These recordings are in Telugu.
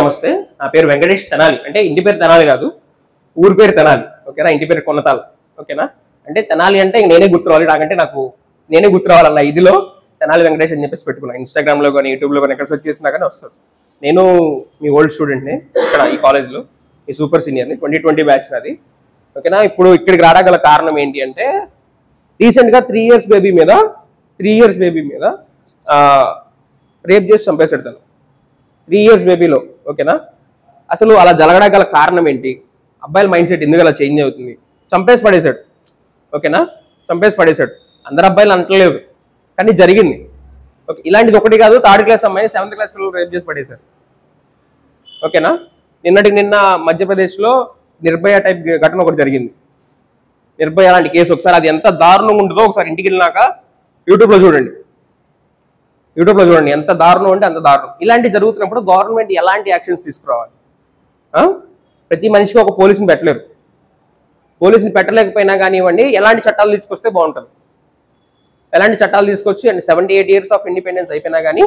నమస్తే, నా పేరు వెంకటేష్ తెనాలి. అంటే ఇంటి పేరు తెనాలి కాదు, ఊరి పేరు తెనాలి. ఓకేనా, ఇంటి పేరు కొన్నతాల్. ఓకేనా, అంటే తెనాలి అంటే నేనే గుర్తు రావాలి, నాకంటే నేనే గుర్తు రావాలన్న ఇదిలో తెనాలి వెంకటేష్ అని చెప్పేసి పెట్టుకున్నాను. ఇన్స్టాగ్రామ్లో కానీ యూట్యూబ్లో కానీ ఎక్కడ సెర్చ్ చేసినా కానీ వస్తుంది. నేను మీ ఓల్డ్ స్టూడెంట్ని ఇక్కడ ఈ కాలేజ్లో, ఈ సూపర్ సీనియర్ని, 2020 బ్యాచ్ నాది. ఓకేనా, ఇప్పుడు ఇక్కడికి రావడానికి కారణం ఏంటి అంటే రీసెంట్గా 3 years బేబీ మీద రేప్ చేసి చంపేశాడు తను, 3 years బేబీలో. ఓకేనా, అసలు అలా జరగడానికి గల కారణం ఏంటి, అబ్బాయిల మైండ్ సెట్ ఎందుకు అలా చేంజ్ అవుతుంది, చంపేసి పడేశాడు. ఓకేనా, చంపేసి పడేశాడు. అందరు అబ్బాయిలు అంటలేదు కానీ జరిగింది. ఓకే, ఇలాంటిది ఒకటి కాదు, 3rd class అమ్మాయి 7th class పిల్లలు రేప్ చేసి పడేశారు. ఓకేనా, నిన్న మధ్యప్రదేశ్లో నిర్భయ టైప్ ఘటన ఒకటి జరిగింది. నిర్భయ లాంటి కేసు ఒకసారి అది ఎంత దారుణంగా ఉంటుందో ఒకసారి ఇంటికి వెళ్ళినాక యూట్యూబ్లో చూడండి, ఎంత దారుణం అంటే అంత దారుణం. ఇలాంటి జరుగుతున్నప్పుడు గవర్నమెంట్ ఎలాంటి యాక్షన్స్ తీసుకురావాలి? ప్రతి మనిషికి ఒక పోలీసుని పెట్టలేరు, పోలీసుని పెట్టలేకపోయినా కానివ్వండి, ఎలాంటి చట్టాలు తీసుకొస్తే బాగుంటుంది, ఎలాంటి చట్టాలు తీసుకొచ్చి. అండ్ 78 years ఆఫ్ ఇండిపెండెన్స్ అయిపోయినా కానీ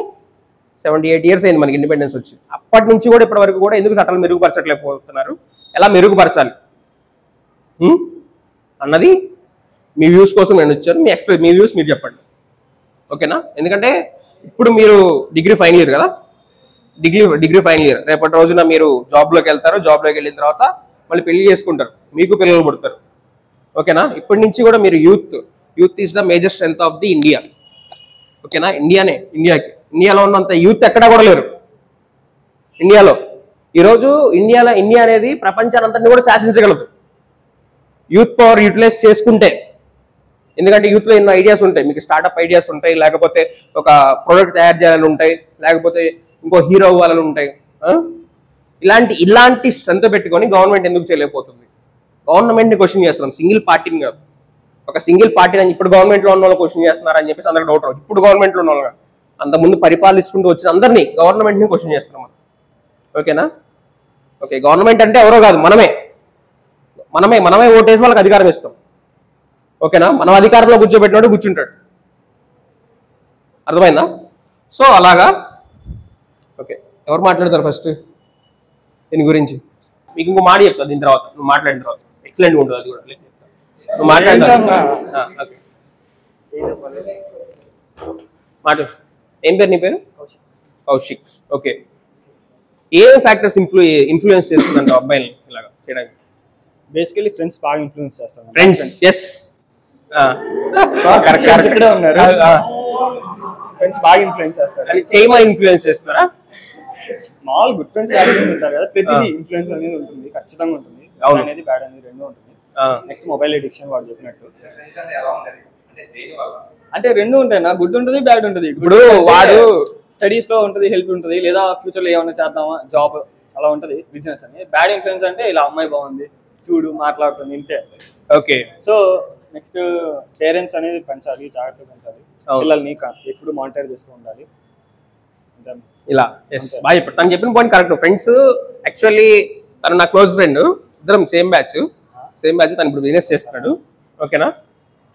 78 years అయింది మనకి ఇండిపెండెన్స్ వచ్చి. అప్పటి నుంచి కూడా ఇప్పటి వరకు కూడా ఎందుకు చట్టాలు మెరుగుపరచట్లేకపోతున్నారు, ఎలా మెరుగుపరచాలి అన్నది మీ వ్యూస్ కోసం నేను వచ్చాను. మీ వ్యూస్ మీరు చెప్పండి. ఓకేనా, ఎందుకంటే ఇప్పుడు మీరు డిగ్రీ ఫైనల్ ఇయర్ కదా, డిగ్రీ ఫైనల్ ఇయర్, రేపటి రోజున మీరు జాబ్లోకి వెళ్తారు, జాబ్లోకి వెళ్ళిన తర్వాత మళ్ళీ పెళ్లి చేసుకుంటారు, మీకు పిల్లలు పుడతారు. ఓకేనా, ఇప్పటి నుంచి కూడా మీరు youth is the major strength of the India. ఓకేనా, ఇండియాలో ఉన్నంత యూత్ ఎక్కడా కూడా లేరు. ఈరోజు ఇండియా అనేది ప్రపంచానంతటిని కూడా శాసించగలదు యూత్ పవర్ యూటిలైజ్ చేసుకుంటే. ఎందుకంటే యూత్లో ఎన్నో ఐడియాస్ ఉంటాయి, మీకు స్టార్ట్అప్ ఐడియాస్ ఉంటాయి, లేకపోతే ఒక ప్రోడక్ట్ తయారు చేయాలని ఉంటాయి, లేకపోతే ఇంకో హీరో అవ్వాలని ఉంటాయి. ఇలాంటి స్ట్రెంత్ పెట్టుకొని గవర్నమెంట్ ఎందుకు చేయలేకపోతుంది? గవర్నమెంట్ని క్వశ్చన్ చేస్తున్నాం, సింగిల్ పార్టీని కాదు. ఒక సింగిల్ పార్టీని అని ఇప్పుడు గవర్నమెంట్లో ఉన్న వాళ్ళు క్వశ్చన్ చేస్తున్నారని చెప్పేసి అందరికి డౌట్ రావచ్చు. ఇప్పుడు గవర్నమెంట్లో ఉన్న వాళ్ళు, అంతకుముందు పరిపాలిస్తుంటూ వచ్చిన అందరినీ గవర్నమెంట్ని క్వశ్చన్ చేస్తున్నాం. ఓకేనా, ఓకే, గవర్నమెంట్ అంటే ఎవరో కాదు, మనమే ఓటేసి వాళ్ళకి అధికారం ఇస్తాం. ఓకేనా, మనం అధికారంలో కూర్చోబెట్టినట్టు కూర్చుంటాడు. అర్థమైందా? సో అలాగా. ఓకే, ఎవరు మాట్లాడతారు ఫస్ట్ దీని గురించి? మీకు ఇంకో మాట చెప్తా, దీని తర్వాత నువ్వు మాట్లాడిన తర్వాత ఎక్సలెంట్గా ఉంటుంది అది కూడా. నువ్వు మాట్లాడతావు. ఏం పేరు నీ పేరు? కౌశిక్. ఓకే, ఏ ఫ్యాక్టర్స్ ఇన్ఫ్లుయెన్స్ చేస్తుందంట అబ్బాయిని ఇలాగా చేయడానికి? బేసికలీ ఫ్రెండ్స్ బాగా ఇన్ఫ్లుయెన్స్ చేస్తారు. ఫ్రెండ్స్, ఎస్, ఫ్రెండ్స్ బాగా ఇన్ఫ్లుయెన్స్ చేస్తారు. చేయమని ఇన్ఫ్లుయెన్స్ చేస్తారా? మామూలు గుడ్ ఫ్రెండ్స్ ఉంటారు కదా, ప్రతిదీ ఇన్ఫ్లుయెన్స్ అనేది ఉంటుంది, ఖచ్చితంగా ఉంటుంది. అనేది బ్యాడ్ అనేది రెండు ఉంటుంది. నెక్స్ట్ మొబైల్ అడిక్షన్ వాడు చెప్పినట్టు, అంటే రెండు ఉంటాయి. నా గుడ్ ఉంటుంది, బ్యాడ్ ఉంటుంది. ఇప్పుడు వాడు స్టడీస్ లో ఉంటుంది, హెల్ప్ ఉంటుంది, లేదా ఫ్యూచర్ లో ఏమైనా చేద్దామా, జాబ్ అలా ఉంటుంది, బిజినెస్ అని. బ్యాడ్ ఇన్ఫ్లుయెన్స్ అంటే ఇలా అమ్మాయి బాగుంది, చూడు, మాట్లాడుతుంది, ఇంతే. ఓకే, సో నెక్స్ట్ పేరెంట్స్ అనేది పెంచాలి, జాగ్రత్తగా పెంచాలి పిల్లల్ని, ఎప్పుడు మానిటర్ చేస్తూ ఉండాలి. ఇలా బాగా చెప్పారు. తను చెప్పిన పాయింట్ కరెక్ట్. ఫ్రెండ్స్ యాక్చువల్లీ తను నా క్లోజ్ ఫ్రెండ్, ఇద్దరం సేమ్ బ్యాచ్. తను ఇప్పుడు బిజినెస్ చేస్తున్నాడు. ఓకేనా,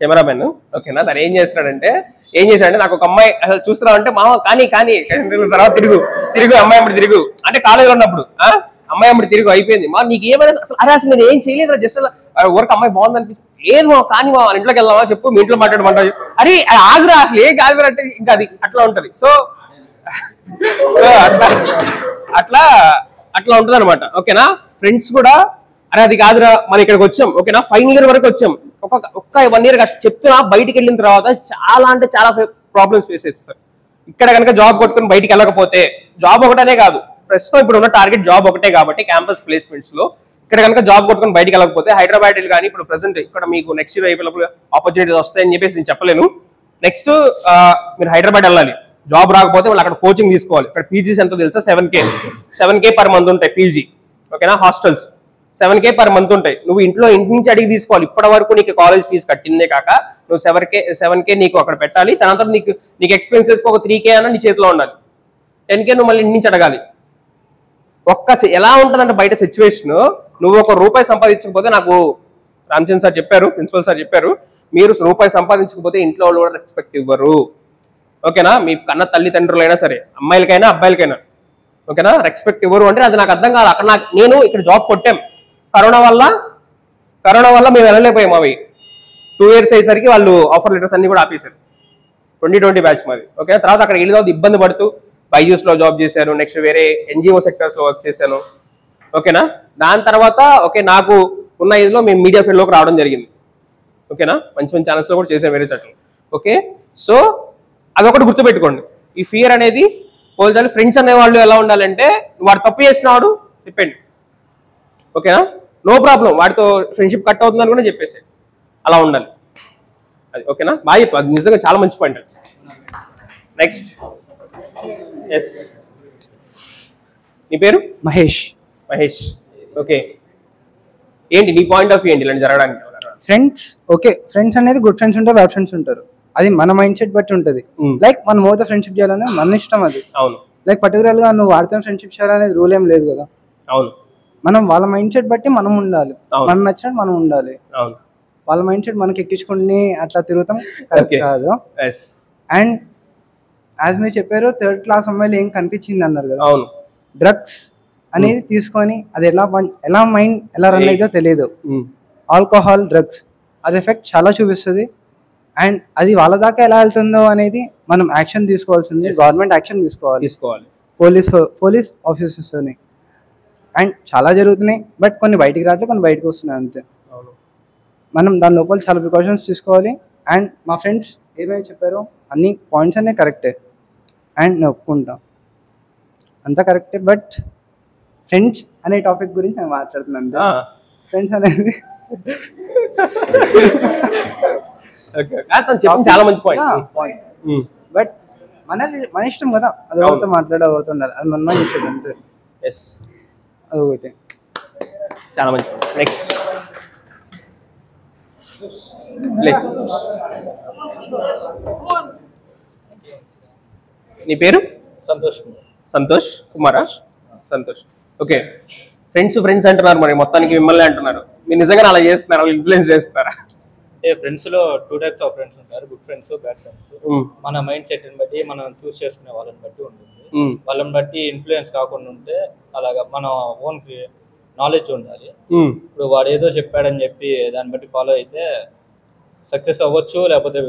కెమెరామెన్. ఓకేనా, తను ఏం చేస్తాడంటే నాకు ఒక అమ్మాయి అసలు చూస్తున్నావు అంటే మామ కానీ తర్వాత తిరుగు అమ్మాయి అప్పుడు తిరుగు అంటే కాలేజీలో ఉన్నప్పుడు అమ్మాయి అప్పుడు తిరుగు అయిపోయింది. మా నీకు ఏమైనా అసలు నేను ఏం చేయలేదు, జస్ట్ వర్క్ అమ్మాయి బాగుంది అనిపిస్తుంది, ఏది మా కానీ మా ఇంట్లోకి వెళ్దామా చెప్పు, మీ ఇంట్లో మాట్లాడమంటావు, అరే ఆగురా అసలు ఏ కాదు అంటే ఇంకా అది అట్లా ఉంటది. సో అట్లా ఉంటది అనమాట. ఓకేనా, ఫ్రెండ్స్ కూడా అరే అది కాదురా మనం ఇక్కడికి వచ్చాం. ఓకేనా, ఫైనల్ ఇయర్ వరకు వచ్చాం, ఒక్క 1 year చెప్తున్నా, బయటికి వెళ్ళిన తర్వాత చాలా అంటే చాలా ప్రాబ్లమ్స్ ఫేస్ చేస్తారు. ఇక్కడ కనుక జాబ్ కొట్టుకుని బయటికి వెళ్ళకపోతే, జాబ్ ఒకటనే కాదు, ప్రస్తుతం ఇప్పుడు ఉన్న టార్గెట్ జాబ్ ఒకటే కాబట్టి క్యాంపస్ ప్లేస్మెంట్స్ లో ఇక్కడ కనుక జాబ్ కొట్టుకుని బయటికి వెళ్ళకపోతే, హైదరాబాద్ కానీ ఇప్పుడు ప్రెసెంట్ ఇక్కడ మీకు నెక్స్ట్ ఇయర్ అయిపోయినప్పుడు ఆపర్చునిటీస్ వస్తాయని చెప్పేసి నేను చెప్పలేను. నెక్స్ట్ మీరు హైదరాబాద్ వెళ్ళాలి, జాబ్ రాకపోతే వాళ్ళు అక్కడ కోచింగ్ తీసుకోవాలి. ఇక్కడ పీజీస్ ఎంతో తెలుసా? 7K పర్ మంత్ ఉంటాయి పీజీ. ఓకేనా, హాస్టల్స్ 7K పర్ మంత్ ఉంటాయి. నువ్వు ఇంటి నుంచి అడిగి తీసుకోవాలి. ఇప్పటి వరకు నీకు కాలేజ్ ఫీజు కట్టిందే కాక నువ్వు 7K నీకు అక్కడ పెట్టాలి. తర్వాత నీకు ఎక్స్పెన్సెస్ ఒక 3K అన్న నీ చేతిలో ఉండాలి. 10K నువ్వు మళ్ళీ ఇంటి నుంచి అడగాలి. ఎలా ఉంటుందంటే బయట సిచ్యువేషన్, నువ్వు ₹1 సంపాదించకపోతే, నాకు రామచంద్ర సార్ చెప్పారు, ప్రిన్సిపల్ సార్ చెప్పారు, మీరు ₹1 సంపాదించకపోతే ఇంట్లో వాళ్ళు కూడా రెస్పెక్ట్ ఇవ్వరు. ఓకేనా, మీ కన్న తల్లిదండ్రులైనా సరే, అమ్మాయిలకైనా అబ్బాయిలకైనా. ఓకేనా. రెస్పెక్ట్ ఇవ్వరు అంటే అది నాకు అర్థం కాదు. అక్కడ నేను ఇక్కడ జాబ్ కొట్టాం, కరోనా వల్ల మేము వెళ్ళలేకపోయాం. అవి 2 years అయ్యేసరికి వాళ్ళు ఆఫర్ లెటర్స్ అన్ని కూడా ఆపేశారు. 2020 బ్యాచ్ మాది. ఓకే, తర్వాత అక్కడ వెళ్ళిన తర్వాత ఇబ్బంది పడుతూ బైజూస్లో జాబ్ చేశాను, నెక్స్ట్ వేరే NGO సెక్టర్స్లో వర్క్ చేశాను. ఓకేనా. దాని తర్వాత ఓకే నాకు ఉన్న ఏజ్లో మేము మీడియా ఫీల్డ్లోకి రావడం జరిగింది. ఓకేనా, మంచి మంచి ఛానల్స్లో కూడా చేసాం వేరే చోట్ల. ఓకే, సో అదొకటి గుర్తుపెట్టుకోండి. ఈ ఫియర్ అనేది పోల్చాలి. ఫ్రెండ్స్ అనేవాళ్ళు ఎలా ఉండాలంటే వాడు తప్పు చేసినాడు చెప్పండి, ఓకేనా, నో ప్రాబ్లం, వాడితో ఫ్రెండ్షిప్ కట్ అవుతుందని కూడా చెప్పేసి అలా ఉండాలి. అది ఓకేనా. బాగా చెప్పు, అది నిజంగా చాలా మంచి పాయింట్. నెక్స్ట్. ఎస్, నీ పేరు? మహేష్. మహేష్, ఓకే. ఏంటి నీ పాయింట్ ఆఫ్ వ్యూ ఏంటి ఇలాంటి జరగడానికి? ఫ్రెండ్స్, ఓకే, ఫ్రెండ్స్ అనేది గుడ్ ఫ్రెండ్స్ ఉంటారు, బ్యాడ్ ఫ్రెండ్స్ ఉంటారు. అది మన మైండ్ సెట్ బట్టి ఉంటుంది. లైక్ మనం ఎవరితో ఫ్రెండ్షిప్ చేయాలనేది మన ఇష్టం. అది అవును. లైక్ పర్టికులర్ గా నువ్వు వాడితో ఫ్రెండ్షిప్ చేయాలనేది రూల్ ఏం లేదు కదా. అవును. మనం వాళ్ళ మైండ్ సెట్ బట్టి మనం ఉండాలి, మనం నచ్చినట్టు మనం ఉండాలి. అవును. వాళ్ళ మైండ్ సెట్ మనకి ఎక్కించుకుని అట్లా తిరుగుతాం కరెక్ట్ కాదు. అండ్ యాజ్ మీరు చెప్పారు 3rd class అమ్మాయిలు ఏం కనిపించింది అన్నారు కదా. అవును. డ్రగ్స్ అనేది తీసుకొని అది ఎలా మైండ్ ఎలా రన్ అయితే తెలియదు. ఆల్కహాల్, డ్రగ్స్ అది ఎఫెక్ట్ చాలా చూపిస్తుంది. అండ్ అది వాళ్ళ దాకా ఎలా వెళ్తుందో అనేది మనం యాక్షన్ తీసుకోవాల్సింది. గవర్నమెంట్ యాక్షన్ తీసుకోవాలి, పోలీస్ ఆఫీసర్స్ అని. అండ్ చాలా జరుగుతున్నాయి, బట్ కొన్ని బయటికి రావట్లేదు, కొన్ని బయటకు వస్తున్నాయి అంతే. మనం దాని లోపల చాలా ప్రికాషన్స్ తీసుకోవాలి. అండ్ మా ఫ్రెండ్స్ ఏమైనా చెప్పారో అన్ని పాయింట్స్ అన్నీ కరెక్టే అండ్ నేను ఒప్పుకుంటాం, అంతా కరెక్టే. బట్ ఫ్రెండ్స్ అనే టాపిక్ గురించి నేను మాట్లాడుతున్నాను. ఫ్రెండ్స్ అనేది చాలా మంచి పాయింట్. బట్ మన ఇష్టం కదా, అది ఎవరితో మాట్లాడే ఎవరితో ఉండాలి, అది మన మైండ్ సెట్ అంతే. అదొకటి చాలా మంచి పాయింట్. నెక్స్ట్. నీ పేరు? సంతోష్ కుమారా? సంతోష్, ఓకే. ఫ్రెండ్స్ అంటున్నారు, మరి మొత్తానికి మిమ్మల్ని అంటున్నారు. మీరు నిజంగా అలా చేస్తున్నారా, ఇన్ఫ్లుయెన్స్ చేస్తారా? ఫ్రెండ్స్ లో 2 types ఆఫ్ ఫ్రెండ్స్ ఉంటారు, గుడ్ ఫ్రెండ్స్, బ్యాడ్ ఫ్రెండ్స్. మన మైండ్ సెట్ ని బట్టి మనం చూస్ చేసుకునే వాళ్ళని బట్టి ఉంటుంది. వాళ్ళని బట్టి ఇన్ఫ్లుయెన్స్ కాకుండా ఉంటే అలాగా మన ఓన్ నాలెడ్జ్ ఉండాలి. ఇప్పుడు వాడు ఏదో చెప్పాడని చెప్పి దాన్ని బట్టి ఫాలో అయితే సక్సెస్ అవ్వచ్చు, లేకపోతే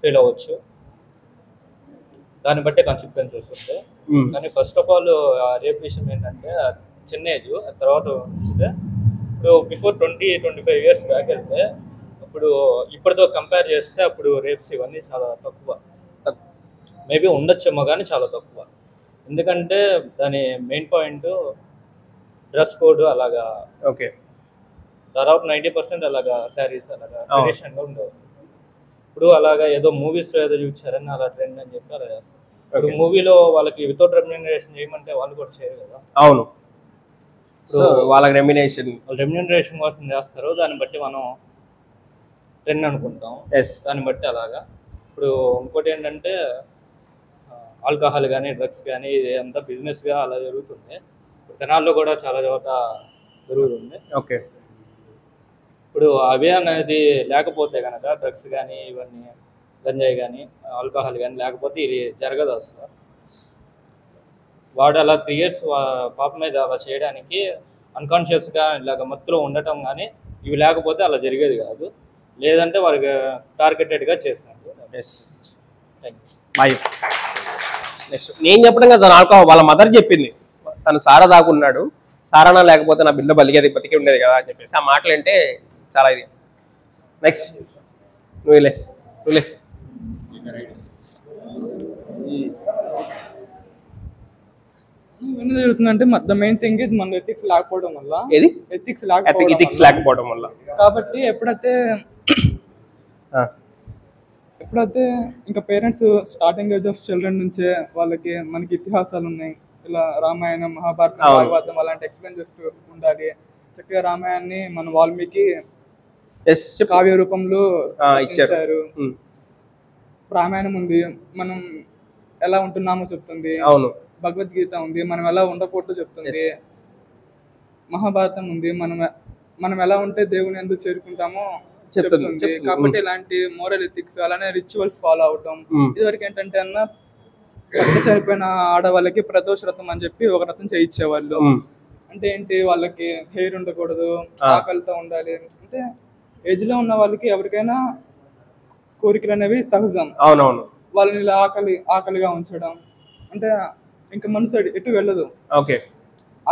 ఫెయిల్ అవ్వచ్చు. దాన్ని బట్టే కాన్సిక్వెన్సెస్ ఉంటాయి. కానీ ఫస్ట్ ఆఫ్ ఆల్ రేప్ విషయం ఏంటంటే చిన్న ఏజ్, తర్వాత ఇప్పుడు బిఫోర్ 20-25 years బ్యాక్ వెళ్తే అప్పుడు ఇప్పటితో కంపేర్ చేస్తే అప్పుడు రేప్స్ ఇవన్నీ చాలా తక్కువ. మేబీ ఉండొచ్చేమో కానీ చాలా తక్కువ. ఎందుకంటే దాని మెయిన్ పాయింట్ డ్రెస్ కోడ్ అలాగా. ఓకే. దాదాపు 90% అలాగా శారీస్ అలాగా ట్రెడిషనల్గా ఉండవు. ఇప్పుడు అలాగా ఏదో మూవీస్లో ఏదో చూపించారని అలా ట్రెండ్ అని చెప్పి అలా చేస్తారు. ఇప్పుడు మూవీలో వాళ్ళకి వితౌట్ రెమ్యూనరేషన్ చేయమంటే వాళ్ళు కూడా చేయరు కదా. అవును. సో వాళ్ళకి రెమ్యూనరేషన్ కోసం చేస్తారు, దాన్ని బట్టి మనం ట్రెండ్ అనుకుంటాం. దాన్ని బట్టి అలాగా. ఇప్పుడు ఇంకోటి ఏంటంటే ఆల్కహాల్ కానీ డ్రగ్స్ కానీ ఇది అంతా బిజినెస్గా అలా జరుగుతుంది. తెనాల్లో కూడా చాలా చోట జరుగుతుంది. ఓకే. ఇప్పుడు అవి అనేది లేకపోతే కనుక డ్రగ్స్ కానీ ఇవన్నీ గంజాయి కానీ ఆల్కహాల్ కానీ లేకపోతే ఇది జరగదు అసలు. వాడు అలా 3 years పాప మీద అలా చేయడానికి అన్కాన్షియస్గా ఇలాగ మత్తులో ఉండటం కానీ ఇవి లేకపోతే అలా జరిగేది కాదు. లేదంటే వారికి టార్గెటెడ్గా చేసినట్టు. నేను చెప్పడం కదా, వాళ్ళ మదర్ చెప్పింది తను సారా దాకున్నాడు, సారానా లేకపోతే నా బిడ్డ బలిగేది బతికి ఉండేది కదా అని చెప్పేసి ఆ మాటలు అంటే చాలా ఇది. నెక్స్ట్ నువ్వులే ఎందుకు జరుగుతుందంటే ద మెయిన్ థింగ్ ఇస్ మన ఎథిక్స్ లేకపోవడం వల్ల. ఏది? ఎథిక్స్ లేకపోవడం వల్ల. కాబట్టి ఎప్పుడైతే ఇంకా parents starting age of children నుంచే వాళ్ళకి మనకి ఇతిహాసాలు ఉన్నాయి, ఇలా రామాయణం, మహాభారతం, భాగవతం అలాంటి ఎక్స్ప్లెయిన్ చేస్తూ ఉండాలి. చక్కగా రామాయణాన్ని మన వాల్మీకి కావ్య రూపంలో ఇచ్చారు. రామాయణం ఉంది, మనం ఎలా ఉంటున్నామో చెప్తుంది. భగవద్గీత ఉంది, మనం ఎలా ఉండకూడదో చెప్తుంది. మహాభారతం ఉంది, మనం ఎలా ఉంటే దేవుని ఎందుకు చేరుకుంటామో చెప్తుంది. కాబట్టి ఇలాంటి మోరల్ ఎథిక్స్ అలానే రిచువల్స్ ఫాలో అవటం. ఇదివరకు ఏంటంటే భర్త చనిపోయిన ఆడవాళ్ళకి ప్రదోష వ్రతం అని చెప్పి ఒక వ్రతం చేయించేవాళ్ళు. అంటే ఏంటి, వాళ్ళకి హెయిర్ ఉండకూడదు, ఆకలితో ఉండాలి. అంటే ఏజ్ లో ఉన్న వాళ్ళకి ఎవరికైనా కోరికలు అనేవి సహజం. అవునవును. వాళ్ళని ఇలా ఆకలిగా ఉంచడం అంటే ఇంకా మనసు ఎటు వెళ్ళదు, ఓకే,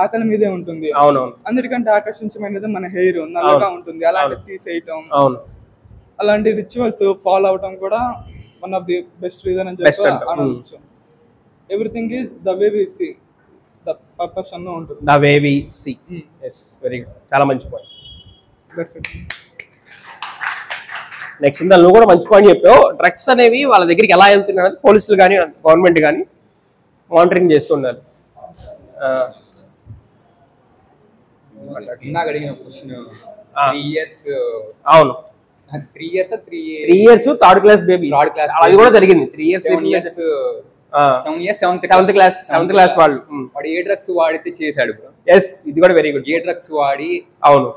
ఆకలి మీదే ఉంటుంది. అవునవును. అందరికంటే ఆకర్షించమైనది మన హెయిర్ నల్లగా ఉంటుంది, అలాంటివి తీసేయటం, అలాంటి రిచువల్స్ ఫాలో అవటం కూడా one of the best reason అని చెప్పి అనవచ్చు. Everything is the way we see, the purpose అన్న ఉంటుంది. The way we see. yes, very good, చాలా మంచి పాయింట్. That's it. నెక్స్ట్ నువ్వు కూడా మంచి పాయింట్ చెప్పావు. డ్రగ్స్ అనేవి వాళ్ళ దగ్గరికి ఎలా వెళ్తున్నాయి పోలీసులు కానీ గవర్నమెంట్ కానీ మానిటరింగ్ చేస్తున్నారు. అడిగిన క్వశ్చన్ 3 years. అవును, 3 years 3 years third class baby, అది కూడా జరిగింది. 3 years 7 years 7th క్లాస్ వాళ్ళు వాడు ఏ డ్రగ్స్ వాడితే చేశాడు బ్రో. ఎస్, ఇది కూడా వెరీ గుడ్. ఏ డ్రగ్స్ వాడి అవును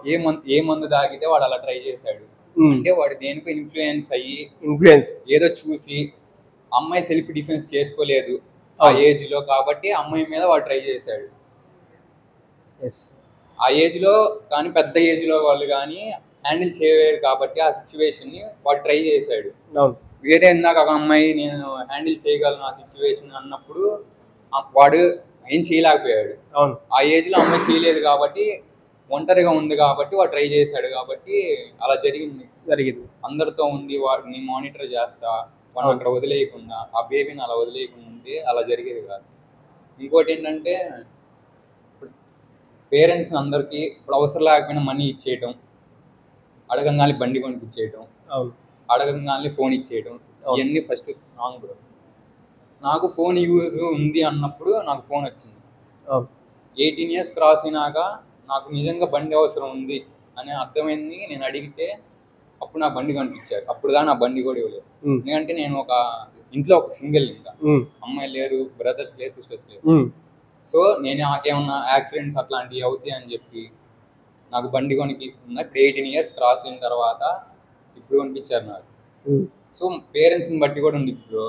ఏ మందు తాగితే వాడు అలా ట్రై చేశాడు అంటే వాడు దేనికో ఇన్ఫ్లుయెన్స్ ఏదో చూసి అమ్మాయి సెల్ఫ్ డిఫెన్స్ చేసుకోలేదు ఆ ఏజ్ లో, కాబట్టి అమ్మాయి మీద వాడు ట్రై చేశాడు. ఆ ఏజ్ లో కానీ పెద్ద ఏజ్ లో వాళ్ళు కానీ హ్యాండిల్ చేయలేరు కాబట్టి ఆ సిచ్యువేషన్ ని వాడు ట్రై చేశాడు. వేరే ఇందాక ఒక అమ్మాయి నేను హ్యాండిల్ చేయగలను ఆ సిచ్యువేషన్ అన్నప్పుడు వాడు ఏం చేయలేకపోయాడు. ఆ ఏజ్ లో అమ్మాయి చేయలేదు కాబట్టి ఒంటరిగా ఉంది కాబట్టి వాడు ట్రై చేశాడు కాబట్టి అలా జరిగింది. అందరితో ఉండి వాడిని మానిటర్ చేస్తా వాడు అక్కడ వదిలేయకుండా ఆ బేబీని అలా వదిలేయకుండా ఉంటే అలా జరిగేది కాదు. ఇంకోటి ఏంటంటే పేరెంట్స్ అందరికి ఇప్పుడు అవసరం లేకపోయినా మనీ ఇచ్చేయటం, అడగంగానే బండి కొనిపించేయటం, అడగంగానే ఫోన్ ఇచ్చేయటం, ఇవన్నీ ఫస్ట్ రాంగ్ బ్రో. నాకు ఫోన్ యూజ్ ఉంది అన్నప్పుడు నాకు ఫోన్ వచ్చింది. 18 years క్రాస్ అయినాక నాకు నిజంగా బండి అవసరం ఉంది అని అర్థమైంది. నేను అడిగితే అప్పుడు నా బండి కనిపించారు. అప్పుడుగా నా బండి కూడా ఇవ్వలేదు. ఎందుకంటే నేను ఒక ఇంట్లో ఒక సింగిల్, ఇంకా అమ్మాయి లేరు, బ్రదర్స్ లేరు, సిస్టర్స్ లేరు. సో నేను నాకేమన్నా యాక్సిడెంట్స్ అట్లాంటివి అవుతాయి అని చెప్పి నాకు బండి కొనికి ఇప్పుడు 18 years క్రాస్ అయిన తర్వాత ఇప్పుడు కొనిపించారు నాకు. సో పేరెంట్స్ని బట్టి కూడా ఉంది బ్రో.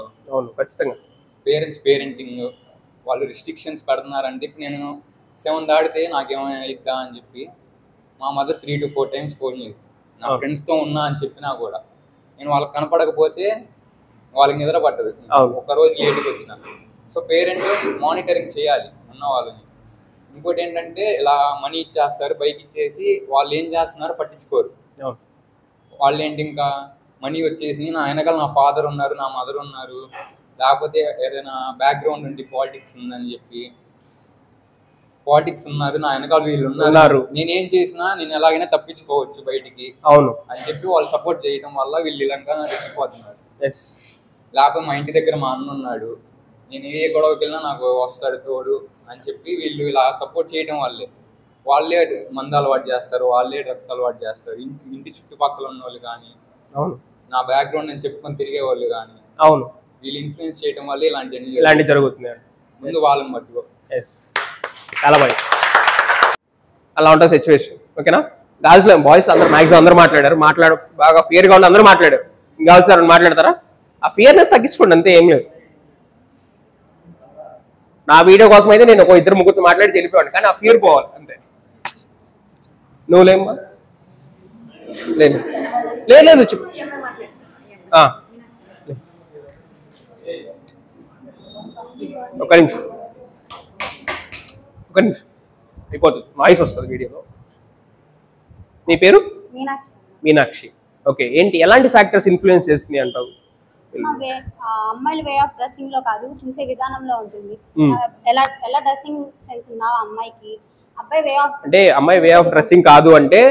ఖచ్చితంగా పేరెంటింగ్ వాళ్ళు రిస్ట్రిక్షన్స్ పెడుతున్నారంటే ఇప్పుడు నేను 7 దాటితే నాకేమైనా అయిద్దా అని చెప్పి మా మదర్ 3 to 4 times ఫోన్ చేసి నా ఫ్రెండ్స్తో ఉన్నా అని చెప్పినా కూడా నేను వాళ్ళకి కనపడకపోతే వాళ్ళకి నిద్ర పట్టదు. ఒక్కరోజు లేట్కి వచ్చిన. సో పేరెంట్ మానిటరింగ్ చేయాలి ఉన్న వాళ్ళని. ఇంకోటి ఏంటంటే ఇలా మనీ ఇచ్చేస్తారు, బైక్ ఇచ్చేసి వాళ్ళు ఏం చేస్తున్నారో పట్టించుకోరు. వాళ్ళు ఏంటి ఇంకా మనీ వచ్చేసి నా వెనకాల నా ఫాదర్ ఉన్నారు, నా మదర్ ఉన్నారు, లేకపోతే ఏదైనా బ్యాక్గ్రౌండ్ ఉండి పాలిటిక్స్ ఉందని చెప్పి పాలిటిక్స్ ఉన్నారు, నా వెనకాల వీళ్ళు ఉన్నారు, నేనేం చేసినా నేను ఎలాగైనా తప్పించుకోవచ్చు బయటికి అని చెప్పి వాళ్ళు సపోర్ట్ చేయడం వల్ల వీళ్ళు ఇలాగా రెచ్చిపోతున్నారు. లేకపోతే మా ఇంటి దగ్గర మా అన్న ఉన్నాడు, నేను ఏ గొడవకి వెళ్ళినా నాకు వస్తాడు తోడు అని చెప్పి వీళ్ళు ఇలా సపోర్ట్ చేయడం వాళ్ళే మందు అలవాటు చేస్తారు, వాళ్ళే డ్రగ్స్ అలవాటు చేస్తారు. ఇంటి చుట్టుపక్కల ఉన్న వాళ్ళు కానీ నా బ్యాక్గ్రౌండ్ అని చెప్పుకొని తిరిగే వాళ్ళు కానీ వీళ్ళు ఇన్ఫ్లుయెన్స్ చేయడం వల్ల ఇలాంటి జరుగుతుంది. ముందు వాళ్ళని పట్టుకో. చాలా బాగా అలా ఉంటుంది సిచ్యువేషన్. ఓకేనా? గర్ల్స్లో బాయ్స్ అందరూ మ్యాక్సిమం అందరూ మాట్లాడారు బాగా ఫియర్గా ఉండి అందరూ మాట్లాడారు. గర్ల్స్ ఎవరైనా మాట్లాడతారా? ఆ ఫియర్నెస్ తగ్గించుకోండి, అంతే, ఏం లేదు. నా వీడియో కోసం అయితే నేను ఒక 2-3 మాట్లాడి చెల్లిపోయాను, కానీ ఆ ఫియర్ పోవాలి అంతే. నువ్వు లేమ్మా? లేదు చెప్పు. ఒక నిమిషం అయిపోతుంది, వాయిస్ వస్తుంది వీడియోలో. నీ పేరు? మీనాక్షి. ఓకే, ఏంటి ఎలాంటి ఫ్యాక్టర్స్ ఇన్ఫ్లుయెన్స్ చేస్తున్నాయి అంటావు? అమ్మాయిల వే ఆఫ్ డ్రెస్సింగ్ లో కాదు, చూసే విధానంలో ఉంటుంది. ఎలా డ్రెస్సింగ్ సెన్స్ ఉన్నా అమ్మాయికి, అబ్బాయి వే ఆఫ్ అంటే అమ్మాయి వే ఆఫ్ డ్రెస్సింగ్ కాదు అంటే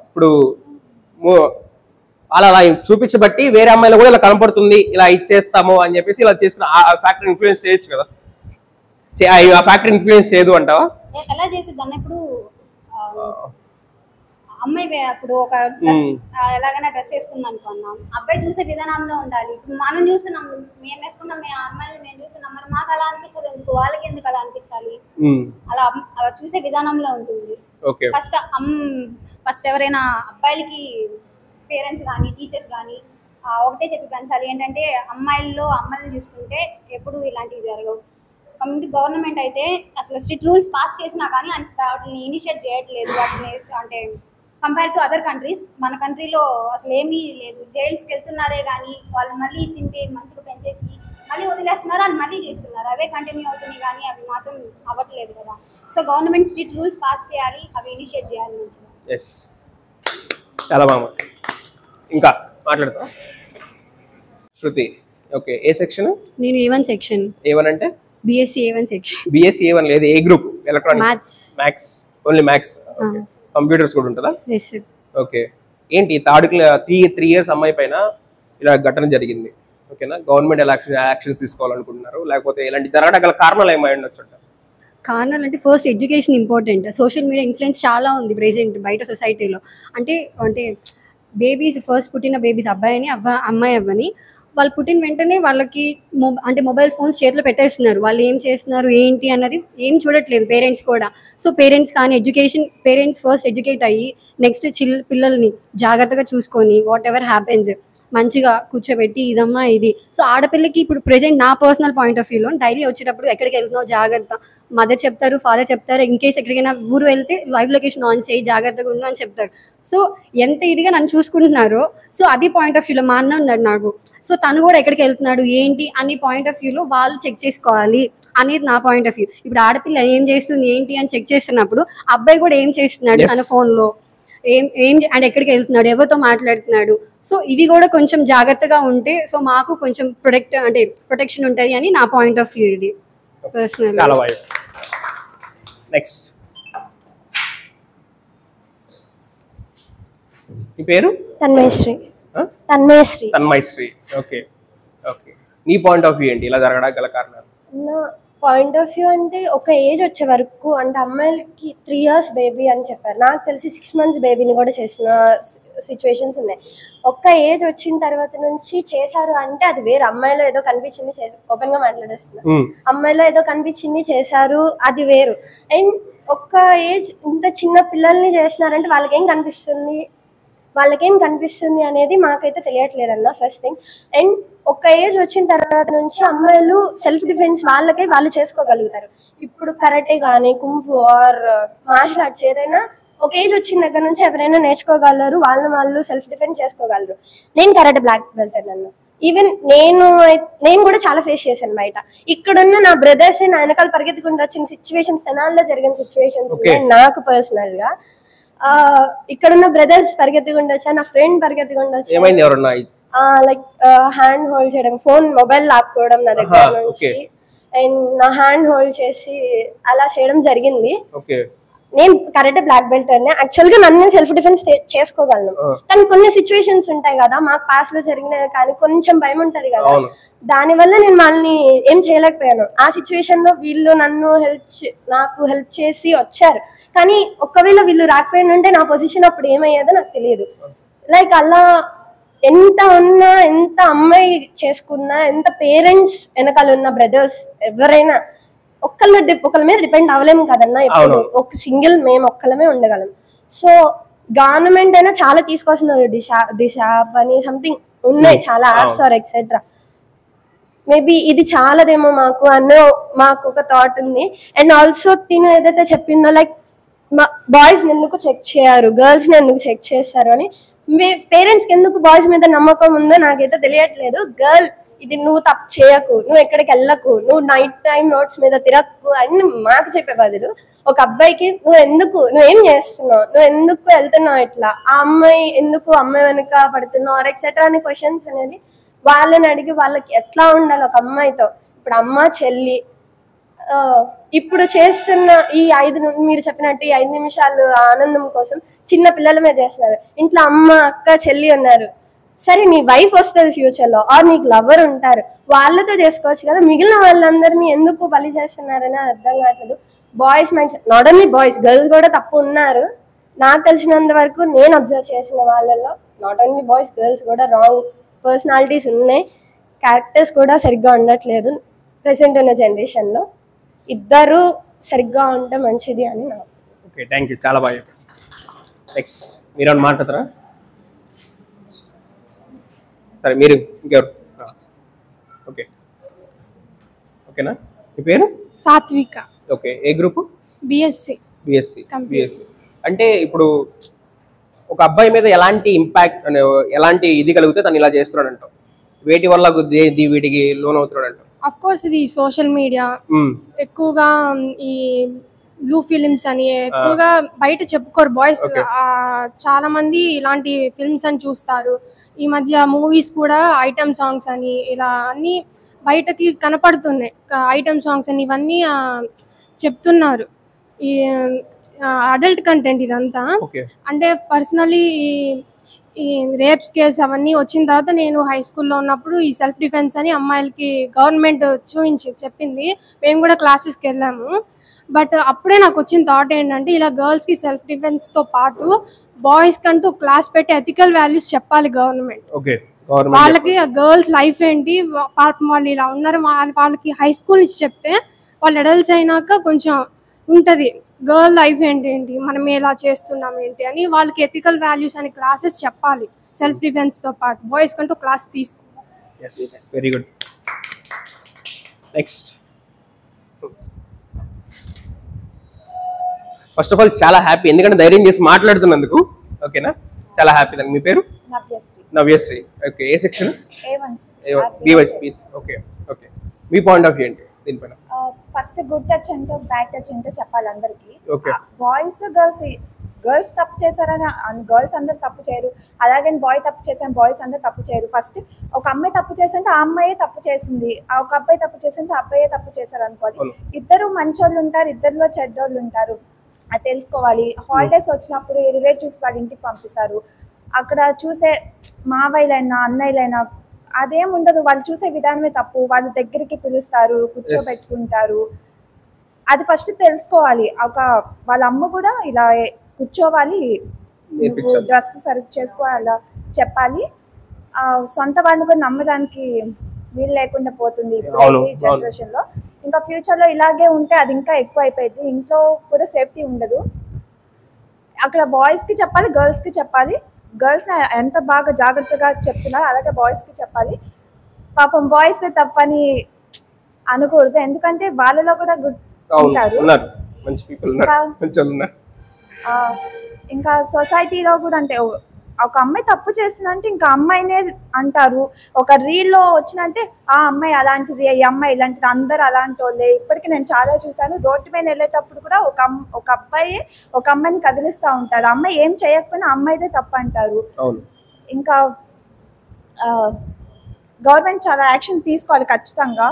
ఇప్పుడు అలా చూపించబట్టి వేరే అమ్మాయిలు కూడా ఇలా కనపడుతుంది, ఇలా ఇచ్చేస్తాము అని చెప్పేసి ఇలా చేసుకున్న ఆ ఫ్యాక్టర్ ఇన్ఫ్లుయెన్స్ చేయొచ్చు కదా. ఆ ఫ్యాక్టర్ ఇన్ఫ్లుయెన్స్ చేయదు అంటావా? ఎలా చేసేది అన్న, ఇప్పుడు అమ్మాయి ఇప్పుడు ఒక ఎలాగైనా డ్రెస్ వేసుకుంది అనుకున్నాం, అబ్బాయి చూసే విధానంలో ఉండాలి. ఇప్పుడు మనం చూస్తున్నాం, మేము వేసుకున్నాం, అమ్మాయిని మేము చూస్తున్నాం, మరి మాకు అలా అనిపించదు ఎందుకు, వాళ్ళకి ఎందుకు అలా అనిపించాలి? అలా చూసే విధానంలో ఉంటుంది. ఫస్ట్ ఎవరైనా అబ్బాయిలకి పేరెంట్స్ కానీ టీచర్స్ కానీ ఒకటే చెప్పి పెంచాలి. ఏంటంటే అమ్మాయిల్లో అమ్మాయిలను చూసుకుంటే ఎప్పుడు ఇలాంటివి జరగవు. కమ్యూనిటీ గవర్నమెంట్ అయితే అసలు స్ట్రిక్ట్ రూల్స్ పాస్ చేసినా కానీ వాటిని ఇనిషియేట్ చేయట్లేదు. వాటిని అంటే కంపేర్ టు అదర్ కంట్రీస్ మన కంట్రీలో అసలు ఏమీ లేదు. జైల్స్కి వెళ్తున్నారే కానీ వాళ్ళు మళ్ళీ తింపి మంచిగా పెంచేసి మళ్ళీ వదిలేస్తున్నారు, అది మళ్ళీ చేస్తున్నారు. అవే కంటిన్యూ అవుతున్నాయి కానీ అవి మాత్రం అవ్వట్లేదు కదా. So government strict rules pass చేయాలి, అవి ఇనిషియేట్ చేయాలి మంచిగా. ఎస్, చాలా బాగా. ఇంకా మాట్లాడతా శృతి. ఓకే, ఏ సెక్షన్? నేను A1 సెక్షన్. A1 అంటే BSc A1 section. BSc A1 లేదు, ఏ group? Electronics, maths, only maths. Okay, computers కూడా ఉంటుందా? Yes sir. ఓకే, ఏంటి త్రీ ఇయర్స్ అమ్మాయి పైన ఇలా ఘటన జరిగింది, ఓకేనా? గవర్నమెంట్ ఎలా యాక్షన్స్ తీసుకోవాలనుకుంటున్నారు, లేకపోతే ఇలాంటి జరగడం గల కారణాలు ఏమై ఉండొచ్చు? కారణాలు అంటే first education important. Social media influence చాలా ఉంది ప్రెసెంట్ బయట సొసైటీలో. అంటే బేబీస్, ఫస్ట్ పుట్టిన బేబీస్ అబ్బాయి అమ్మాయి అవ్వని, వాళ్ళు పుట్టిన వెంటనే వాళ్ళకి అంటే మొబైల్ ఫోన్స్ చేతిలో పెట్టేస్తున్నారు. వాళ్ళు ఏం చేస్తున్నారు ఏంటి అన్నది ఏం చూడట్లేదు పేరెంట్స్ కూడా. సో పేరెంట్స్ కానీ పేరెంట్స్ ఫస్ట్ ఎడ్యుకేట్ అయ్యి నెక్స్ట్ పిల్లల్ని జాగ్రత్తగా చూసుకొని వాట్ ఎవర్ హ్యాపెన్స్ మంచిగా కూర్చోబెట్టి ఇదమ్మా ఇది. సో ఆడపిల్లకి ఇప్పుడు ప్రెసెంట్ నా పర్సనల్ పాయింట్ ఆఫ్ వ్యూలో డైలీ వచ్చేటప్పుడు ఎక్కడికి వెళ్తున్నావు జాగ్రత్త, మదర్ చెప్తారు, ఫాదర్ చెప్తారు, ఇన్ కేస్ ఎక్కడికైనా ఊరు వెళ్తే లైవ్ లొకేషన్ ఆన్ చేయి, జాగ్రత్తగా ఉన్నా అని చెప్తారు. సో ఎంత ఇదిగా నన్ను చూసుకుంటున్నారో, సో అది పాయింట్ ఆఫ్ వ్యూలో మా అన్న ఉన్నాడు నాకు. సో తను కూడా ఎక్కడికి వెళ్తున్నాడు ఏంటి అనే పాయింట్ ఆఫ్ వ్యూలో వాళ్ళు చెక్ చేసుకోవాలి అనేది నా పాయింట్ ఆఫ్ వ్యూ. ఇప్పుడు ఆడపిల్ల ఏం చేస్తుంది ఏంటి అని చెక్ చేస్తున్నప్పుడు అబ్బాయి కూడా ఏం చేస్తున్నాడు తన ఫోన్లో, ఏం అంటే ఎక్కడికి వెళ్తున్నాడు, ఎవరితో మాట్లాడుతున్నాడు. సో ఇవి కూడా కొంచెం జాగ్రత్తగా ఉంటే సో మాకు కొంచెం ప్రొటెక్షన్ ఉంటుంది అని నా పాయింట్ ఆఫ్ వ్యూ. ఇది పర్సనల్. చాలా బాగా. నెక్స్ట్, మీ పేరు? తన్మయశ్రీ. తన్మయశ్రీ. ఓకే ఓకే, నీ పాయింట్ ఆఫ్ వ్యూ ఏంటి ఇలా జరగడానికి గల కారణాలు? నా పాయింట్ ఆఫ్ వ్యూ అంటే ఒక ఏజ్ వచ్చే వరకు, అంటే అమ్మాయిలకి 3 years బేబీ అని చెప్పారు. నాకు తెలిసి 6 months బేబీని కూడా చేసిన సిచ్యువేషన్స్ ఉన్నాయి. ఒక్క ఏజ్ వచ్చిన తర్వాత నుంచి చేశారు అంటే అది వేరు. అమ్మాయిలో ఏదో కనిపించింది, ఓపెన్ గా మాట్లాడేస్తున్నారు, అమ్మాయిలో ఏదో కనిపించింది చేశారు, అది వేరు. అండ్ ఒక్క ఏజ్ ఇంత చిన్న పిల్లల్ని చేస్తున్నారంటే వాళ్ళకేం కనిపిస్తుంది అనేది మాకైతే తెలియట్లేదన్న ఫస్ట్ థింగ్. అండ్ ఒక ఏజ్ వచ్చిన తర్వాత నుంచి అమ్మాయిలు సెల్ఫ్ డిఫెన్స్ వాళ్ళు చేసుకోగలుగుతారు. ఇప్పుడు కరాటే కానీ కుంఫు ఆర్ మార్షల్ ఆర్ట్స్ ఏదైనా ఒక ఏజ్ వచ్చిన దగ్గర నుంచి ఎవరైనా నేర్చుకోగలరు, వాళ్ళు సెల్ఫ్ డిఫెన్స్ చేసుకోగలరు. నేను కరాటే బ్లాక్ బెల్ట్ అన్న. ఈవెన్ నేను కూడా చాలా ఫేస్ చేశాను బయట. ఇక్కడున్న నా బ్రదర్స్ నా వెనకాల పరిగెత్తుకుంటూ వచ్చిన సిచ్యువేషన్స్, తెనాల్లో జరిగిన సిచ్యువేషన్స్ నాకు పర్సనల్ గా. ఇక్కడున్న బ్రదర్స్ పరిగెత్తుకుంటూ వచ్చా, నా ఫ్రెండ్ పరిగెత్తుకుంటూ వచ్చా, లైక్ హ్యాండ్ హోల్డ్ చేయడం, మొబైల్ లాక్కోవడం నా దగ్గర నుంచి, అండ్ నా హ్యాండ్ హోల్డ్ చేసి అలా చేయడం జరిగింది. నేను కరాటే బ్లాక్ బెల్ట్ అని యాక్చువల్ గా నన్ను సెల్ఫ్ డిఫెన్స్ చేసుకోగలను, కానీ కొన్ని సిచ్యువేషన్స్ ఉంటాయి కదా మాకు పాస్ లో జరిగినాయి కానీ కొంచెం భయం ఉంటది కదా, దానివల్ల నేను వాళ్ళని ఏం చేయలేకపోయాను. ఆ సిచ్యువేషన్ లో వీళ్ళు నాకు హెల్ప్ చేసి వచ్చారు, కానీ ఒకవేళ వీళ్ళు రాకపోయినంటే నా పొజిషన్ అప్పుడు ఏమయ్యేదో నాకు తెలియదు. లైక్ అలా ఎంత ఉన్నా, ఎంత అమ్మాయి చేసుకున్నా, ఎంత పేరెంట్స్ వెనకాల ఉన్న బ్రదర్స్ ఎవరైనా ఒకళ్ళ మీద డిపెండ్ అవ్వలేము కదన్నా. ఇప్పుడు ఒక సింగిల్ మేము ఒక్కలమే ఉండగలం. సో గవర్నమెంట్ అయినా చాలా తీసుకొస్తున్నారు, దిశ అని సంథింగ్ ఉన్నాయి చాలా యాప్స్ ఆర్ ఎక్సెట్రా. మేబీ ఇది చాలదేమో మాకు ఒక థాట్ ఉంది. అండ్ ఆల్సో తిను ఏదైతే చెప్పిందో లైక్ బాయ్స్ ని ఎందుకు చెక్ చేయరు, గర్ల్స్ ని ఎందుకు చెక్ చేస్తారు అని. పేరెంట్స్ కి ఎందుకు బాయ్స్ మీద నమ్మకం ఉందో నాకైతే తెలియట్లేదు. గర్ల్ ఇది నువ్వు తప్పు చేయకు, నువ్వు ఎక్కడికి వెళ్ళకు, నువ్వు నైట్ టైం రోడ్స్ మీద తిరగకు అని మాకు చెప్పే బదులు ఒక అబ్బాయికి నువ్వేం చేస్తున్నావు, నువ్వు ఎందుకు వెళ్తున్నావు, ఇట్లా ఆ అమ్మాయి ఎందుకు అమ్మాయి వెనక పడుతున్నావు ఆర్ ఎక్సెట్రా అనే క్వశ్చన్స్ అనేది వాళ్ళని అడిగి వాళ్ళకి ఎట్లా ఉండాలి ఒక అమ్మాయితో. ఇప్పుడు అమ్మ చెల్లి ఇప్పుడు చేస్తున్న మీరు చెప్పినట్టు ఈ 5 నిమిషాలు ఆనందం కోసం చిన్న పిల్లల మీద చేస్తున్నారు. ఇంట్లో అమ్మ అక్క చెల్లి ఉన్నారు, సరే నీ వైఫ్ వస్తుంది ఫ్యూచర్ లో ఆర్ నీకు లవర్ ఉంటారు, వాళ్ళతో చేసుకోవచ్చు కదా, మిగిలిన వాళ్ళందరినీ ఎందుకు బలి చేస్తున్నారని అర్థం కావట్లేదు. Boys mind, not only boys, girls కూడా తప్పు ఉన్నారు. నాకు తెలిసినంత వరకు నేను అబ్జర్వ్ చేసిన వాళ్ళలో నాట్ ఓన్లీ బాయ్స్, గర్ల్స్ కూడా రాంగ్ పర్సనాలిటీస్ ఉన్నాయి, క్యారెక్టర్స్ కూడా సరిగ్గా ఉండట్లేదు ప్రెసెంట్ ఉన్న జనరేషన్ లో. ఇద్దరు సరిగ్గా ఉంటే మంచిది అని నాకు. ఓకే, థ్యాంక్ యూ, చాలా బాగా. నెక్స్ట్ మీరు మాట్లాడతారా? సరే మీరు ఇంకెవరు? ఓకే ఓకేనా? మీ పేరు? సాత్విక. ఓకే, ఏ గ్రూప్? బిఎస్సి. బిఎస్సి అంటే ఇప్పుడు ఒక అబ్బాయి మీద ఎలాంటి ఇంపాక్ట్ ఎలాంటి ఇది కలిగితే తను ఇలా చేస్తున్నాడు అంటావు? వేటి వల్ల వీటికి లోన్ అవుతున్నాడు అంటావు? అఫ్ కోర్స్ ఇది సోషల్ మీడియా ఎక్కువగా, ఈ బ్లూ ఫిలిమ్స్ అని ఎక్కువగా బయట చెప్పుకోరు బాయ్స్. చాలా మంది ఇలాంటి ఫిల్మ్స్ అని చూస్తారు. ఈ మధ్య మూవీస్ కూడా ఐటమ్ సాంగ్స్ అని ఇలా అన్ని బయటకి కనపడుతున్నాయి. ఐటమ్ సాంగ్స్ అని ఇవన్నీ చెప్తున్నారు. ఈ అడల్ట్ కంటెంట్ ఇదంతా. అంటే పర్సనలీ ఈ రేప్స్ కేసు అవన్నీ వచ్చిన తర్వాత నేను హై స్కూల్లో ఉన్నప్పుడు ఈ సెల్ఫ్ డిఫెన్స్ అని అమ్మాయిలకి గవర్నమెంట్ చెప్పింది. మేము కూడా క్లాసెస్కి వెళ్ళాము. బట్ అప్పుడే నాకు వచ్చిన థాట్ ఏంటంటే ఇలా గర్ల్స్కి సెల్ఫ్ డిఫెన్స్తో పాటు బాయ్స్ కంటూ క్లాస్ పెట్టి ఎథికల్ వాల్యూస్ చెప్పాలి గవర్నమెంట్. వాళ్ళకి గర్ల్స్ లైఫ్ ఏంటి, పాపం వాళ్ళు ఇలా ఉన్నారు, వాళ్ళకి హై స్కూల్ నుంచి చెప్తే వాళ్ళు అడల్ట్స్ అయినాక కొంచెం ఉంటుంది గర్ల్ లైఫ్ ఏంటి, మనం ఎలా చేస్తున్నాం ఏంటి అని. వాళ్ళకి ఎథికల్ వాల్యూస్ అని క్లాసెస్ చెప్పాలి సెల్ఫ్ డిఫెన్స్తో పాటు. బాయ్స్ కంటూ క్లాస్ తీసుకుంటాం. Very good. Next, first of all చాలా హ్యాపీ ఎందుకంటే ధైర్యం చేసి మాట్లాడుతున్నందుకు. ఓకేనా, చాలా హ్యాపీ. దానికి మీ పేరు? నవ్యశ్రీ. ఓకే, ఏ section? B1. Okay okay, me point of view ఏంటి దీనిపైన? ఫస్ట్ గుడ్ టచ్ అంటే బ్యాడ్ టచ్ అంటే చెప్పాలి అందరికి. బాయ్స్ గర్ల్స్ తప్పు చేశారని గర్ల్స్ అందరు తప్పు చేయరు, అలాగే బాయ్ తప్పు చేశాను బాయ్స్ అందరు తప్పు చేయరు. ఫస్ట్ ఒక అమ్మాయి తప్పు చేసింటే ఆ అమ్మాయే తప్పు చేసింది, ఒక అబ్బాయి తప్పు చేసింటే ఆ అబ్బాయే తప్పు చేశారు అనుకోవాలి. ఇద్దరు మంచోళ్ళు ఉంటారు, ఇద్దరిలో చెడ్డోళ్ళు ఉంటారు, అది తెలుసుకోవాలి. హాలిడేస్ వచ్చినప్పుడు రిలేటివ్స్ వాళ్ళ ఇంటికి పంపిస్తారు. అక్కడ చూసే మావయ్యలైనా అన్నయ్యలైనా అదేం ఉండదు, వాళ్ళు చూసే విధానమే తప్పు. వాళ్ళ దగ్గరికి పిలుస్తారు, కూర్చోబెట్టుకుంటారు, అది ఫస్ట్ తెలుసుకోవాలి. వాళ్ళ అమ్మ కూడా ఇలా కూర్చోవాలి, డ్రెస్ సరిగ్గా చేసుకోవాలి అలా చెప్పాలి. సొంత వాళ్ళని కూడా నమ్మడానికి వీలు లేకుండా పోతుంది ఈ జనరేషన్ లో. ఇంకా ఫ్యూచర్ లో ఇలాగే ఉంటే అది ఇంకా ఎక్కువ అయిపోయింది. ఇంట్లో కూడా సేఫ్టీ ఉండదు. అక్కడ బాయ్స్ కి చెప్పాలి, గర్ల్స్ కి చెప్పాలి. గర్ల్స్ ఎంత బాగా జాగ్రత్తగా చెప్తున్నారు అలాగే బాయ్స్ కి చెప్పాలి. పాపం బాయ్స్ తప్పని అనకూడదు, ఎందుకంటే వాళ్ళలో కూడా గుడ్ ఉంటారు. ఇంకా సొసైటీలో కూడా అంటే ఒక అమ్మాయి తప్పు చేసిందంటే ఇంకా అమ్మాయినే అంటారు. ఒక రీల్లో వచ్చినంటే ఆ అమ్మాయి అలాంటిది, ఈ అమ్మాయి ఇలాంటిది, అందరు అలాంటి వాళ్ళే. ఇప్పటికీ నేను చాలా చూసాను, రోడ్డు మీద వెళ్ళేటప్పుడు కూడా ఒక అబ్బాయి ఒక అమ్మాయిని కదిలిస్తూ ఉంటాడు. అమ్మాయి ఏం చేయకపోయినా అమ్మాయిదే తప్పు అంటారు. ఇంకా గవర్నమెంట్ చాలా యాక్షన్ తీసుకోవాలి ఖచ్చితంగా.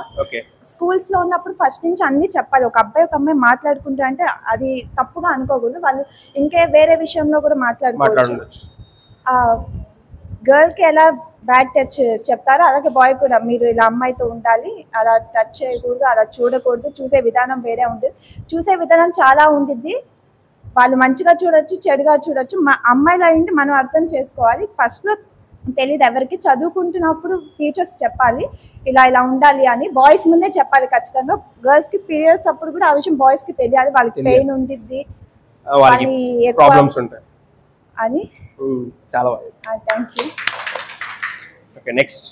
స్కూల్స్ లో ఉన్నప్పుడు ఫస్ట్ నుంచి అన్ని చెప్పాలి. ఒక అబ్బాయి ఒక అమ్మాయి మాట్లాడుకుంటారు అంటే అది తప్పుగా అనుకోకూడదు. వాళ్ళు ఇంకే వేరే విషయంలో కూడా మాట్లాడుకోవచ్చు. గర్ల్ కి ఎలా బ్యాడ్ టచ్ చెప్తారో అలాగే బాయ్ కూడా మీరు ఇలా అమ్మాయితో ఉండాలి, అలా టచ్ చేయకూడదు, అలా చూడకూడదు. చూసే విధానం వేరే ఉంటుంది, చూసే విధానం చాలా ఉంటుంది. వాళ్ళు మంచిగా చూడొచ్చు, చెడుగా చూడొచ్చు. అమ్మాయిలు అయ్యింటి మనం అర్థం చేసుకోవాలి. ఫస్ట్ లో తెలియదు ఎవరికి, చదువుకుంటున్నప్పుడు టీచర్స్ చెప్పాలి ఇలా ఇలా ఉండాలి అని. బాయ్స్ ముందే చెప్పాలి ఖచ్చితంగా. గర్ల్స్ కి పీరియడ్స్ అప్పుడు కూడా ఆ విషయం బాయ్స్ కి తెలియాలి. వాళ్ళకి పెయిన్ ఉంటుంది, ప్రాబ్లమ్స్ ఉంటాయి అని. చాలా థ్యాంక్ యూ. Okay, next.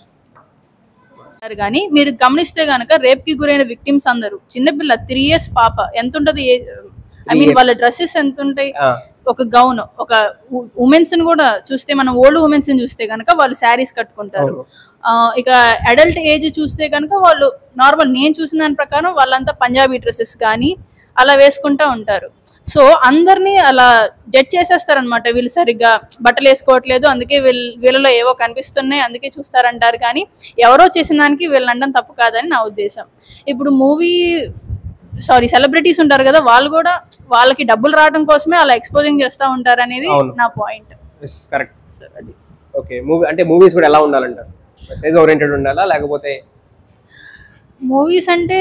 కానీ మీరు గమనిస్తే గనక రేప్ కి గురైన విక్టిమ్స్ అందరూ చిన్నపిల్ల, 3 years పాప. ఎంత ఉంటది, ఐ మీన్ వాళ్ళ డ్రెస్సెస్ ఎంత ఉంటాయి, ఒక గౌన్. ఒక ఉమెన్స్ కూడా చూస్తే, మనం ఓల్డ్ ఉమెన్స్ చూస్తే కనుక వాళ్ళు శారీస్ కట్టుకుంటారు. ఇక అడల్ట్ ఏజ్ చూస్తే కనుక వాళ్ళు నార్మల్, నేను చూసిన దాని ప్రకారం వాళ్ళంతా పంజాబీ డ్రెస్సెస్ కానీ అలా వేసుకుంటూ ఉంటారు. సో అందరినీ అలా జడ్జ్ చేసేస్తారనమాట, వీళ్ళు సరిగ్గా బట్టలు వేసుకోవట్లేదు అందుకే వీళ్ళలో ఏవో కనిపిస్తున్నాయి అందుకే చూస్తారంటారు. కానీ ఎవరో చేసిన దానికి వీళ్ళు అనడం తప్పు కాదని నా ఉద్దేశం. ఇప్పుడు సెలబ్రిటీస్ ఉంటారు కదా, వాళ్ళు కూడా వాళ్ళకి డబ్బులు రావడం కోసమే అలా ఎక్స్పోజింగ్ చేస్తూ ఉంటారు అనేది నా పాయింట్. ఓకే, అంటే మూవీస్ కూడా ఎలా ఉండాలంటారు? మెసేజ్ ఓరియంటెడ్ ఉండాలా, లేకపోతే మూవీస్ అంటే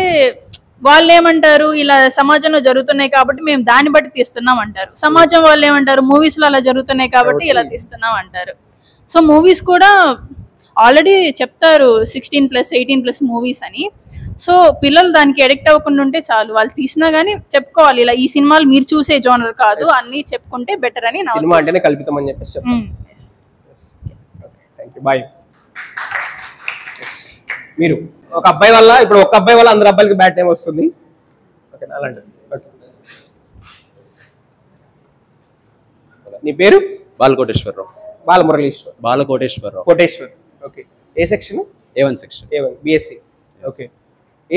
వాళ్ళు ఏమంటారు, ఇలా సమాజంలో జరుగుతున్నాయి కాబట్టి మేము దాన్ని బట్టి తీస్తున్నాం అంటారు. సమాజం వాళ్ళు ఏమంటారు, మూవీస్ లో అలా జరుగుతున్నాయి కాబట్టి ఇలా తీస్తున్నాం అంటారు. సో మూవీస్ కూడా ఆల్రెడీ చెప్తారు 16+, 18+ మూవీస్ అని. సో పిల్లలు దానికి అడిక్ట్ అవ్వకుండా ఉంటే చాలు. వాళ్ళు తీసినా గానీ చెప్పుకోవాలి, ఇలా ఈ సినిమాలు మీరు చూసే జోనర్ కాదు అన్ని చెప్పుకుంటే బెటర్ అని నా సినిమా అంటేనే కల్పితం అని చెప్పేసి. Thank you, by. మీరు ఒక అబ్బాయి వల్ల ఇప్పుడు ఒక అబ్బాయి వల్ల అందరు అబ్బాయిలకి బ్యాడ్ నేమ్ వస్తుంది. ఓకే అలాంటిది. ఓకే నీ పేరు? బాలకోటేశ్వరరావు. బాలమురళీశ్వర్. బాలకోటేశ్వరరావు. కోటేశ్వర్. ఓకే ఏ section? A1 section. A1 BSc. Okay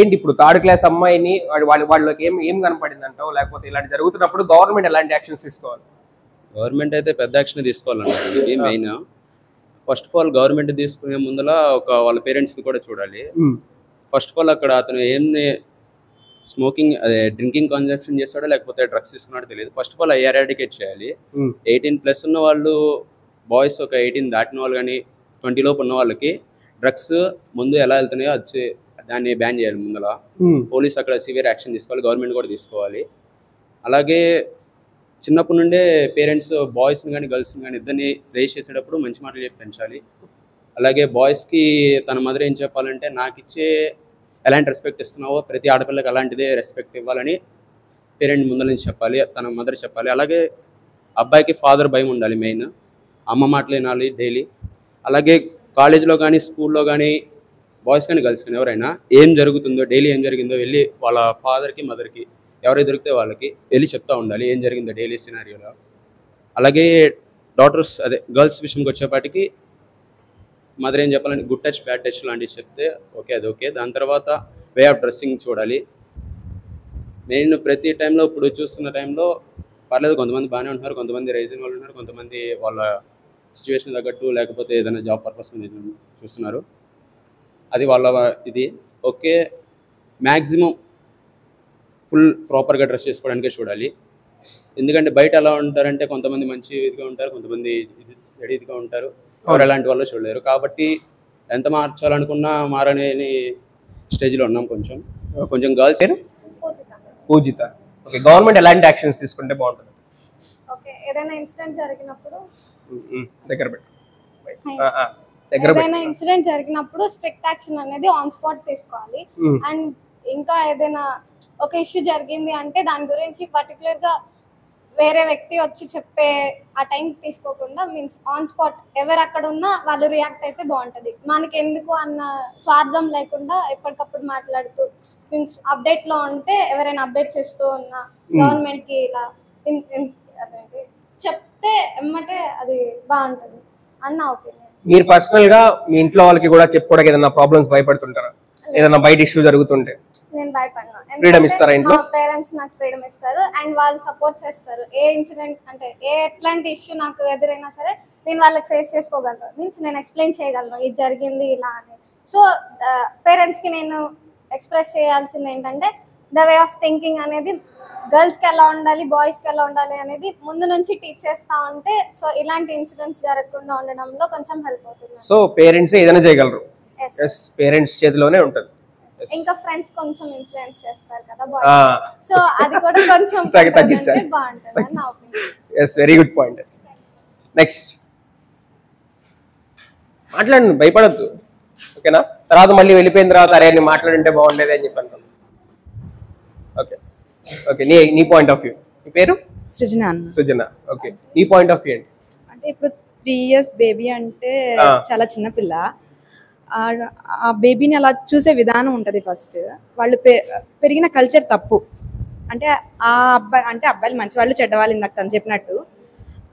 ఏంటి ఇప్పుడు థర్డ్ క్లాస్ అమ్మాయిని వాళ్ళకి ఏం కనపడింది అంటావు, లేకపోతే ఇలాంటి జరుగుతున్నప్పుడు గవర్నమెంట్ ఎలాంటి యాక్షన్స్ తీసుకోవాలి? గవర్నమెంట్ అయితే పెద్ద యాక్షన్ తీసుకోవాలండి. ఇది main. First of all government తీసుకునే ముందర వాళ్ళ పేరెంట్స్ కూడా చూడాలి. ఫస్ట్ ఆఫ్ ఆల్ అక్కడ అతను ఏమి స్మోకింగ్ అదే డ్రింకింగ్ కన్జంప్షన్ చేస్తాడో లేకపోతే డ్రగ్స్ తీసుకున్నాడో తెలియదు. ఫస్ట్ ఆఫ్ ఆల్ ఎరాడికేట్ చేయాలి. 18+ ఉన్న వాళ్ళు బాయ్స్ ఒక 18 దాటిన వాళ్ళు కానీ 20 లోపు ఉన్న వాళ్ళకి డ్రగ్స్ ముందు ఎలా వెళ్తున్నాయో వచ్చి దాన్ని బ్యాన్ చేయాలి ముందర. పోలీస్ అక్కడ సివియర్ యాక్షన్ తీసుకోవాలి, గవర్నమెంట్ కూడా తీసుకోవాలి. అలాగే చిన్నప్పటి నుండే పేరెంట్స్ బాయ్స్ని కానీ గర్ల్స్ని కానీ ఇద్దరిని రేస్ చేసేటప్పుడు మంచి మాటలు చెప్పి పెంచాలి. అలాగే బాయ్స్కి తన మదర్ ఏం చెప్పాలంటే నాకు ఇచ్చే ఎలాంటి రెస్పెక్ట్ ఇస్తున్నావో ప్రతి ఆడపిల్లకి అలాంటిదే రెస్పెక్ట్ ఇవ్వాలని పేరెంట్ ముందర నుంచి చెప్పాలి, తన మదర్ చెప్పాలి. అలాగే అబ్బాయికి ఫాదర్ భయం ఉండాలి మెయిన్, అమ్మ మాటలు వినాలి డైలీ. అలాగే కాలేజ్లో కానీ స్కూల్లో కానీ బాయ్స్ కానీ గర్ల్స్ కానీ ఎవరైనా ఏం జరుగుతుందో డైలీ ఏం జరిగిందో వెళ్ళి వాళ్ళ ఫాదర్కి మదర్కి ఎవరైతే దొరికితే వాళ్ళకి వెళ్ళి చెప్తూ ఉండాలి ఏం జరిగిందో డైలీ సినారియోలో. అలాగే డాటర్స్ అదే గర్ల్స్ విషయంకి వచ్చేపాటికి మదర్ ఏం చెప్పాలని గుడ్ టచ్ బ్యాడ్ టచ్ లాంటివి చెప్తే ఓకే అది ఓకే. దాని తర్వాత వే ఆఫ్ డ్రెస్సింగ్ చూడాలి. నేను ప్రతి టైంలో ఇప్పుడు చూస్తున్న టైంలో పర్లేదు, కొంతమంది బాగానే ఉంటున్నారు, కొంతమంది రైజింగ్ వాళ్ళు ఉన్నారు, కొంతమంది వాళ్ళ సిచ్యువేషన్ తగ్గట్టు లేకపోతే ఏదైనా జాబ్ పర్పస్ మీద చూస్తున్నారు. అది వాళ్ళ ఇది ఓకే. మ్యాక్సిమం ఫుల్ ప్రాపర్గా డ్రెస్ చేసుకోవడానికే చూడాలి. ఎందుకంటే బయట ఎలా ఉంటారంటే కొంతమంది మంచి ఇదిగా ఉంటారు, కొంతమంది ఇదిగా ఉంటారు, ఎవరు ఎలాంటి వాళ్ళు చూడలేరు. కాబట్టి ఎంత మార్చాలనుకున్నా మారని స్టేజ్లో ఉన్నాం. కొంచెం గర్ల్స్. పూజిత. ఓకే గవర్నమెంట్ ఎలాంటి యాక్షన్స్ తీసుకుంటే బాగుంటుంది? ఓకే ఏదైనా ఇన్సిడెంట్ జరిగినప్పుడు ఏదైనా ఇన్సిడెంట్ జరిగినప్పుడు స్ట్రిక్ట్ యాక్షన్ అనేది ఆన్ స్పాట్ తీసుకోవాలి. అండ్ ఇంకా ఏదైనా ఒక ఇష్యూ జరిగింది అంటే దాని గురించి పర్టికులర్ గా వేరే వ్యక్తి వచ్చి చెప్పే ఆ టైం తీసుకోకుండా మీన్స్ ఆన్ స్పాట్ ఎవరు అక్కడ ఉన్నా వాళ్ళు రియాక్ట్ అయితే బాగుంటది. మనకి ఎందుకు అన్న స్వార్థం లేకుండా ఎప్పటికప్పుడు మాట్లాడుతూ మీన్స్ అప్డేట్ లో ఉంటే ఎవరైనా అప్డేట్ చేస్తూ ఉన్నా గవర్నమెంట్ కి ఇలా చెప్తే ఎమ్మటే అది బాగుంటది అన్న ఒపీనియన్. మీరు పర్సనల్ గా మీ ఇంట్లో వాళ్ళకి కూడా చెప్పుకోవడానికి ఏదైనా ప్రాబ్లమ్స్ భయపడుతుంటారా? ఏదైనా బయట ఇష్యూ జరుగుతుంటే నేను భయపడను. ఫ్రీడమ్ ఇస్తారా ఇంట్లో? మా పేరెంట్స్ నాకు ఫ్రీడమ్ ఇస్తారు అండ్ వాళ్ళు సపోర్ట్ చేస్తారు. ఏ ఇన్సిడెంట్ అంటే ఎట్లాంటి ఇష్యూ నాకు ఎదురైనా సరే నేను వాళ్ళకి ఫేస్ చేసుకోగలను. మీన్స్ నేను ఎక్స్ప్లెయిన్ చేయగలను ఇది జరిగింది ఇలా అని. సో పేరెంట్స్ కి నేను ఎక్స్ప్రెస్ చేయాల్సింది ఏంటంటే ద వే ఆఫ్ థింకింగ్ అనేది గర్ల్స్ కి ఎలా ఉండాలి బాయ్స్ కి ఎలా ఉండాలి అనేది ముందు నుంచి టీచ్ చేస్తా ఉంటే సో ఇలాంటి ఇన్సిడెంట్స్ జరగకుండా ఉండడంలో కొంచెం హెల్ప్ అవుతుంది. సో పేరెంట్స్ ఏదైనా చేయగలరు. ఎస్ పేరెంట్స్ చేతిలోనే ఉంటుంది. ఇంకా ఫ్రెండ్స్ కొంచెం ఇన్ఫ్లుయెన్స్ చేస్తారు కదా బాయ్స్, సో అది కూడా కొంచెం తగ్గించాలి. బాగుంటుంది నా opinion. Yes very good point. Next మాట్లాడండి, భయపడద్దు ఓకేనా? తర్వాత మళ్ళీ వెళ్ళిపోయిన తర్వాత అరే నేను మాట్లాడుంటే బాగుండేది అని చెప్పాను. ఓకే ఓకే నీ పాయింట్ ఆఫ్ వ్యూ. మీ పేరు? సృజన. సృజన. ఓకే నీ పాయింట్ ఆఫ్ వ్యూ ఏంటి? అంటే ఇప్పుడు 3 years బేబీ అంటే చాలా చిన్న పిల్ల. ఆ బేబీని అలా చూసే విధానం ఉంటుంది. ఫస్ట్ వాళ్ళు పెరిగిన కల్చర్ తప్పు. అంటే ఆ అబ్బాయి అంటే అబ్బాయిలు మంచి వాళ్ళు చెడ్డవాళ్ళు ఇందాక తను చెప్పినట్టు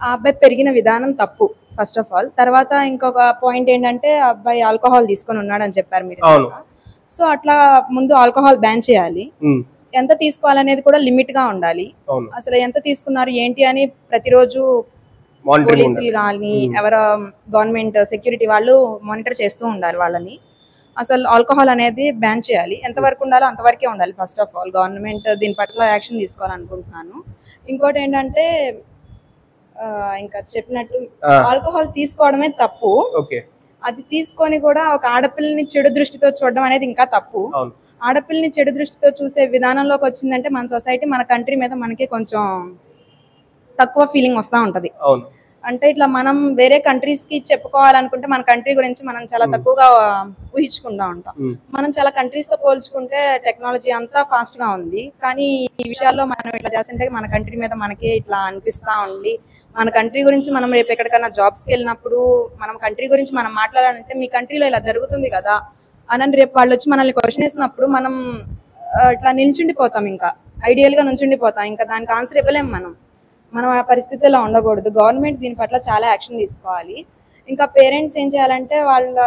ఆ అబ్బాయి పెరిగిన విధానం తప్పు ఫస్ట్ ఆఫ్ ఆల్. తర్వాత ఇంకొక పాయింట్ ఏంటంటే ఆ అబ్బాయి ఆల్కహాల్ తీసుకొని ఉన్నాడు అని చెప్పారు మీరు. సో అట్లా ముందు ఆల్కహాల్ బ్యాన్ చేయాలి. ఎంత తీసుకోవాలనేది కూడా లిమిట్ గా ఉండాలి. అసలు ఎంత తీసుకున్నారు ఏంటి అని ప్రతిరోజు పోలీసులు కానీ ఎవరో గవర్నమెంట్ సెక్యూరిటీ వాళ్ళు మానిటర్ చేస్తూ ఉండాలి వాళ్ళని. అసలు ఆల్కహాల్ అనేది బ్యాన్ చేయాలి. ఎంతవరకు ఉండాలో అంతవరకే ఉండాలి. ఫస్ట్ ఆఫ్ ఆల్ గవర్నమెంట్ దీని పట్ల యాక్షన్ తీసుకోవాలనుకుంటున్నాను. ఇంకోటి ఏంటంటే ఇంకా చెప్పినట్టు ఆల్కహాల్ తీసుకోవడమే తప్పు. అది తీసుకొని కూడా ఒక ఆడపిల్లని చెడు దృష్టితో చూడడం అనేది ఇంకా తప్పు. ఆడపిల్లని చెడు దృష్టితో చూసే విధానంలోకి వచ్చిందంటే మన సొసైటీ మన కంట్రీ మీద మనకి కొంచెం తక్కువ ఫీలింగ్ వస్తూ ఉంటది. అంటే ఇట్లా మనం వేరే కంట్రీస్ కి చెప్పుకోవాలనుకుంటే మన కంట్రీ గురించి మనం చాలా తక్కువగా ఊహించుకుంటా ఉంటాం. మనం చాలా కంట్రీస్ తో పోల్చుకుంటే టెక్నాలజీ అంతా ఫాస్ట్ గా ఉంది. కానీ ఈ విషయాల్లో మనం ఇట్లా చేస్తుంటే మన కంట్రీ మీద మనకి ఇట్లా అనిపిస్తా ఉంది. మన కంట్రీ గురించి మనం రేపు ఎక్కడికైనా జాబ్స్కి వెళ్ళినప్పుడు మనం కంట్రీ గురించి మనం మాట్లాడాలంటే మీ కంట్రీలో ఇలా జరుగుతుంది కదా అని రేపు వాళ్ళు వచ్చి మనల్ని క్వశ్చన్ వేసినప్పుడు మనం ఇట్లా నిల్చుండిపోతాం, ఇంకా ఐడియల్గా నుంచుండిపోతాం, ఇంకా దానికి ఆన్సర్ ఇవ్వలేం మనం ఆ పరిస్థితిలో ఉండకూడదు. గవర్నమెంట్ దీని పట్ల చాలా యాక్షన్ తీసుకోవాలి. ఇంకా పేరెంట్స్ ఏం చేయాలంటే వాళ్ళ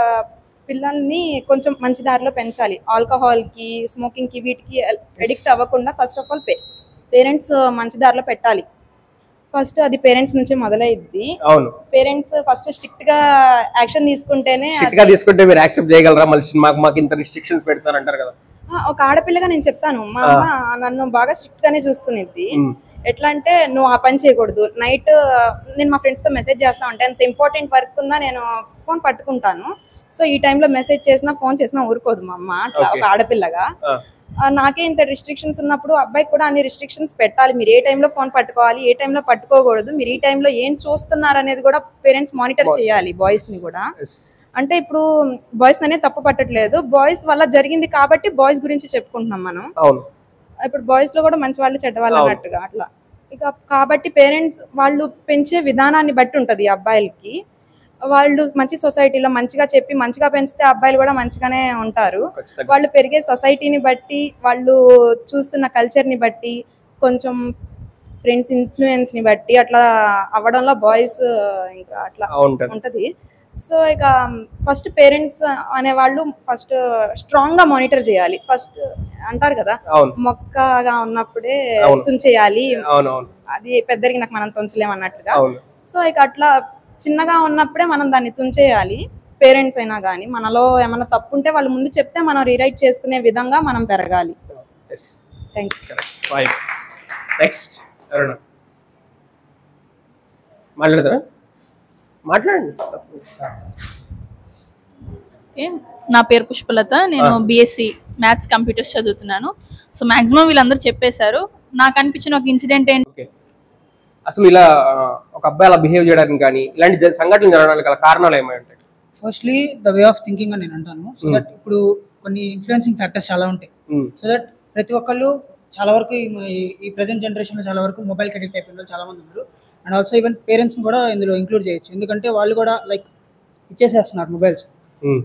పిల్లల్ని కొంచెం మంచి దారిలో పెంచాలి. ఆల్కహాల్కి, స్మోకింగ్కి, వీటికి అడిక్ట్ అవ్వకుండా ఫస్ట్ ఆఫ్ ఆల్ పేరెంట్స్ మంచి దారిలో పెట్టాలి. ఫస్ట్ అది పేరెంట్స్ నుంచి మొదలైద్ది. అవును, పేరెంట్స్ ఫస్ట్ స్ట్రిక్ట్ గా యాక్షన్ తీసుకుంటేనే తీసుకుంటే మీరు యాక్సెప్ట్ చేయగలరా? మళ్ళీ మాకు ఇంత రిస్ట్రిక్షన్స్ పెడతారంటారు కదా. ఒక ఆడపిల్లగా నేను చెప్తాను, మా అమ్మ నన్ను బాగా స్ట్రిక్ట్ గానే చూసుకునేది. ఎట్లా అంటే నువ్వు ఆ పని చేయకూడదు. నైట్ నేను మా ఫ్రెండ్స్ తో మెసేజ్ చేస్తా ఉంటే ఎంత ఇంపార్టెంట్ వర్క్ ఉన్నా నేను ఫోన్ పట్టుకుంటాను. సో ఈ టైంలో మెసేజ్ చేసినా ఫోన్ చేసినా ఊరుకోదు మా అమ్మ. అట్లా ఒక ఆడపిల్లగా నాకే ఇంత రిస్ట్రిక్షన్స్ ఉన్నప్పుడు అబ్బాయికి కూడా అన్ని రిస్ట్రిక్షన్స్ పెట్టాలి. మీరు ఏ టైంలో ఫోన్ పట్టుకోవాలి, ఏ టైంలో పట్టుకోకూడదు, మీరు ఈ టైంలో ఏం చూస్తున్నారు అనేది కూడా పేరెంట్స్ మానిటర్ చేయాలి బాయ్స్ ని కూడా. అంటే ఇప్పుడు బాయ్స్ అనేది తప్పు పట్టట్లేదు, బాయ్స్ వల్ల జరిగింది కాబట్టి బాయ్స్ గురించి చెప్పుకుంటున్నాం మనం. ఇప్పుడు బాయ్స్ లో కూడా మంచి వాళ్ళు చెడ్డ వాళ్ళు అన్నట్టుగా అట్లా. ఇక కాబట్టి పేరెంట్స్ వాళ్ళు పెంచే విధానాన్ని బట్టి ఉంటది. అబ్బాయిలకి వాళ్ళు మంచి సొసైటీలో మంచిగా చెప్పి మంచిగా పెంచితే అబ్బాయిలు కూడా మంచిగానే ఉంటారు. వాళ్ళు పెరిగే సొసైటీని బట్టి, వాళ్ళు చూస్తున్న కల్చర్ని బట్టి, కొంచెం ఫ్రెండ్స్ ఇన్ఫ్లుయెన్స్ ని బట్టి అట్లా అవ్వడంలో బాయ్స్ ఇంకా అట్లా ఉంటది. సో ఇక ఫస్ట్ పేరెంట్స్ అనేవాళ్ళు ఫస్ట్ స్ట్రాంగ్ గా మానిటర్ చేయాలి. ఫస్ట్ అంటారు కదా మొక్కగా ఉన్నప్పుడే తుంచేయాలి, అది పెద్దరిగినాక మనం తుంచలేం అన్నట్టుగా. సో ఇక అట్లా చిన్నగా ఉన్నప్పుడే మనం దాన్ని తుంచేయాలి. పేరెంట్స్ అయినా కానీ మనలో ఏమైనా తప్పు ఉంటే వాళ్ళు ముందు చెప్తే మనం రీరైట్ చేసుకునే విధంగా మనం పెరగాలి. థ్యాంక్స్. నెక్స్ట్ మాట్లాడతారా? మాట్లాడండి. నా పేరు పుష్పలత, నేను బిఎస్సి మ్యాథ్స్ కంప్యూటర్స్ చదువుతున్నాను. సో మాక్సిమం వీళ్ళందరూ చెప్పేశారు. నాకు అనిపించిన ఒక ఇన్సిడెంట్ ఏంటి, అసలు ఇలా ఒక అబ్బాయి అలా బిహేవ్ చేయడానికి కానీ ఇలాంటి సంఘటనలు జరగడానికి గల కారణాలు ఏమై ఉంటాయి? Firstly the way of thinking అని నేను అంటాను. సో దట్ ఇప్పుడు కొన్ని ఇన్ఫ్లుయెన్సింగ్ ఫ్యాక్టర్స్ చాలా ఉంటాయి. సో దట్ ప్రతి ఒక్కళ్ళు చాలా వరకు ఈ ప్రెసెంట్ జనరేషన్లో చాలా వరకు మొబైల్కి అడిక్ట్ అయిపోయిన వాళ్ళు చాలా మంది ఉన్నారు. అండ్ ఆల్సో ఈవెన్ పేరెంట్స్ని కూడా ఇందులో ఇంక్లూడ్ చేయొచ్చు. ఎందుకంటే వాళ్ళు కూడా లైక్ ఇచ్చేసేస్తున్నారు మొబైల్స్,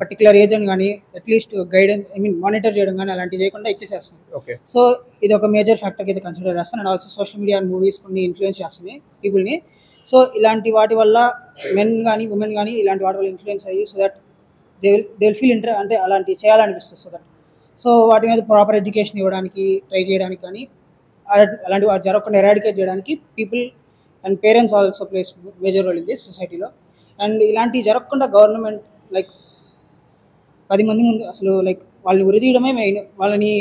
పర్టికులర్ ఏజ్ అని కానీ అట్లీస్ట్ గైడెన్స్ మానిటర్ చేయడం కానీ అలాంటివి చేయకుండా ఇచ్చేసేస్తున్నారు. సో ఇది ఒక మేజర్ ఫ్యాక్టర్కి అయితే కన్సిడర్ చేస్తాను. And also social media and movies కొన్ని ఇన్ఫ్లుయెన్స్ చేస్తున్నాయి పీపుల్ని. సో ఇలాంటి వాటి వల్ల మెన్ కానీ ఉమెన్ కానీ ఇలాంటి వాటి వల్ల ఇన్ఫ్లుయెన్స్ అయ్యి so that they will feel అంటే అలాంటివి చేయాలనిపిస్తుంది. సో దట్ సో వాటి మీద ప్రాపర్ ఎడ్యుకేషన్ ఇవ్వడానికి ట్రై చేయడానికి కానీ అలాంటి వాటి జరగకుండా ఎరాడికేట్ చేయడానికి people and parents also plays major role in this సొసైటీలో. అండ్ ఇలాంటివి జరగకుండా గవర్నమెంట్ లైక్ 10 మంది ముందు అసలు లైక్ వాళ్ళని ఉరిదీయడమే మెయిన్. వాళ్ళని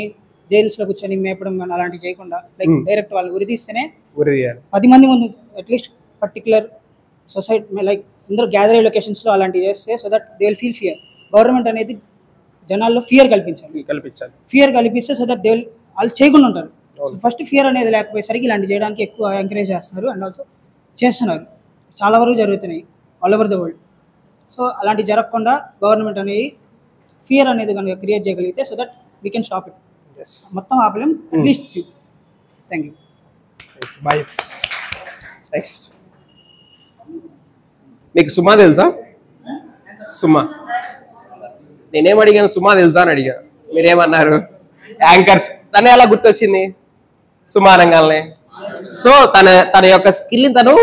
జైల్స్లో కూర్చొని మేపడం కానీ అలాంటివి చేయకుండా లైక్ డైరెక్ట్ వాళ్ళని ఉరిదీస్తేనే 10 మంది ముందు అట్లీస్ట్ పర్టికులర్ సొసైటీ లైక్ అందరూ గ్యాదర్ అయ్యే లొకేషన్స్లో అలాంటివి చేస్తే so that they will feel fear. Government అనేది జనాల్లో ఫియర్ కల్పించాలి. ఫియర్ కల్పిస్తే సో దట్ దే వాళ్ళు చేయకుండా ఉంటారు. ఫస్ట్ ఫియర్ అనేది లేకపోయేసరికి ఇలాంటి చేయడానికి ఎక్కువ ఎంకరేజ్ చేస్తున్నారు అండ్ ఆల్సో చేస్తున్నారు. చాలా వరకు జరుగుతున్నాయి all over the world. So అలాంటివి జరగకుండా గవర్నమెంట్ అనేది ఫియర్ అనేది కనుక క్రియేట్ చేయగలిగితే so that we can stop it. మొత్తం ఆపలేం, at least few. Thank you. Bye. Next మీకు సుమా తెలుసా? సుమా నేనేం అడిగాను? సుమా తెలుసా అని అడిగా, మీరేమన్నారు? యాంకర్స్. తనే ఎలా గుర్తొచ్చింది సుమా రంగాల్ని? సో తన యొక్క స్కిల్ని తను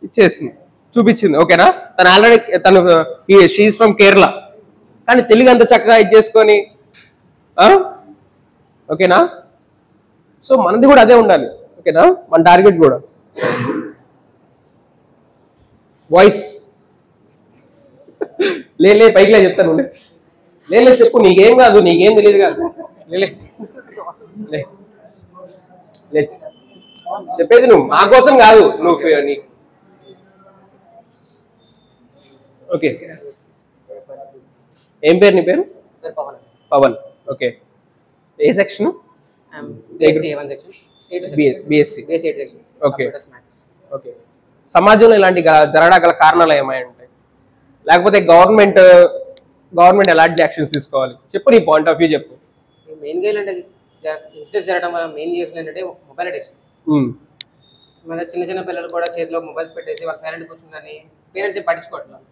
ఇచ్చేసింది, చూపించింది. ఓకేనా? తను ఆల్రెడీ షీఈస్ ఫ్రమ్ కేరళ, కానీ తెలుగు అంత చక్కగా ఇచ్చేసుకొని ఓకేనా? సో మనది కూడా అదే ఉండాలి. ఓకేనా? మన టార్గెట్ కూడా వాయిస్ లే పైకి లే చెప్తాను. లే చెప్పు, నీకేం కాదు, నీకేం తెలియదు కాదు. లే చెప్పేది నువ్వు మా కోసం కాదు, నువ్వు ఓకే. ఏం పేరు నీ పేరు? పవన్. ఓకే. ఏ సెక్షన్? బిఎస్సి. Okay okay. సమాజంలో ఇలాంటి జరగగల కారణాలు ఏమై ఉంటాయి? లేకపోతే గవర్నమెంట్ ఎలాంటి యాక్షన్స్ తీసుకోవాలి? చెప్పు, నీ పాయింట్ ఆఫ్ వ్యూ చెప్పు. మెయిన్గా ఏంటంటే ఇన్సిడెంట్స్ జరగడం వల్ల మెయిన్ రీజన్ ఏంటంటే మొబైల్ అడిక్షన్. మన చిన్న పిల్లలు కూడా చేతిలో మొబైల్స్ పెట్టేసి వాళ్ళు సైలెంట్ కూర్చుందని పేరెంట్స్ పట్టించుకోవట్లేదు.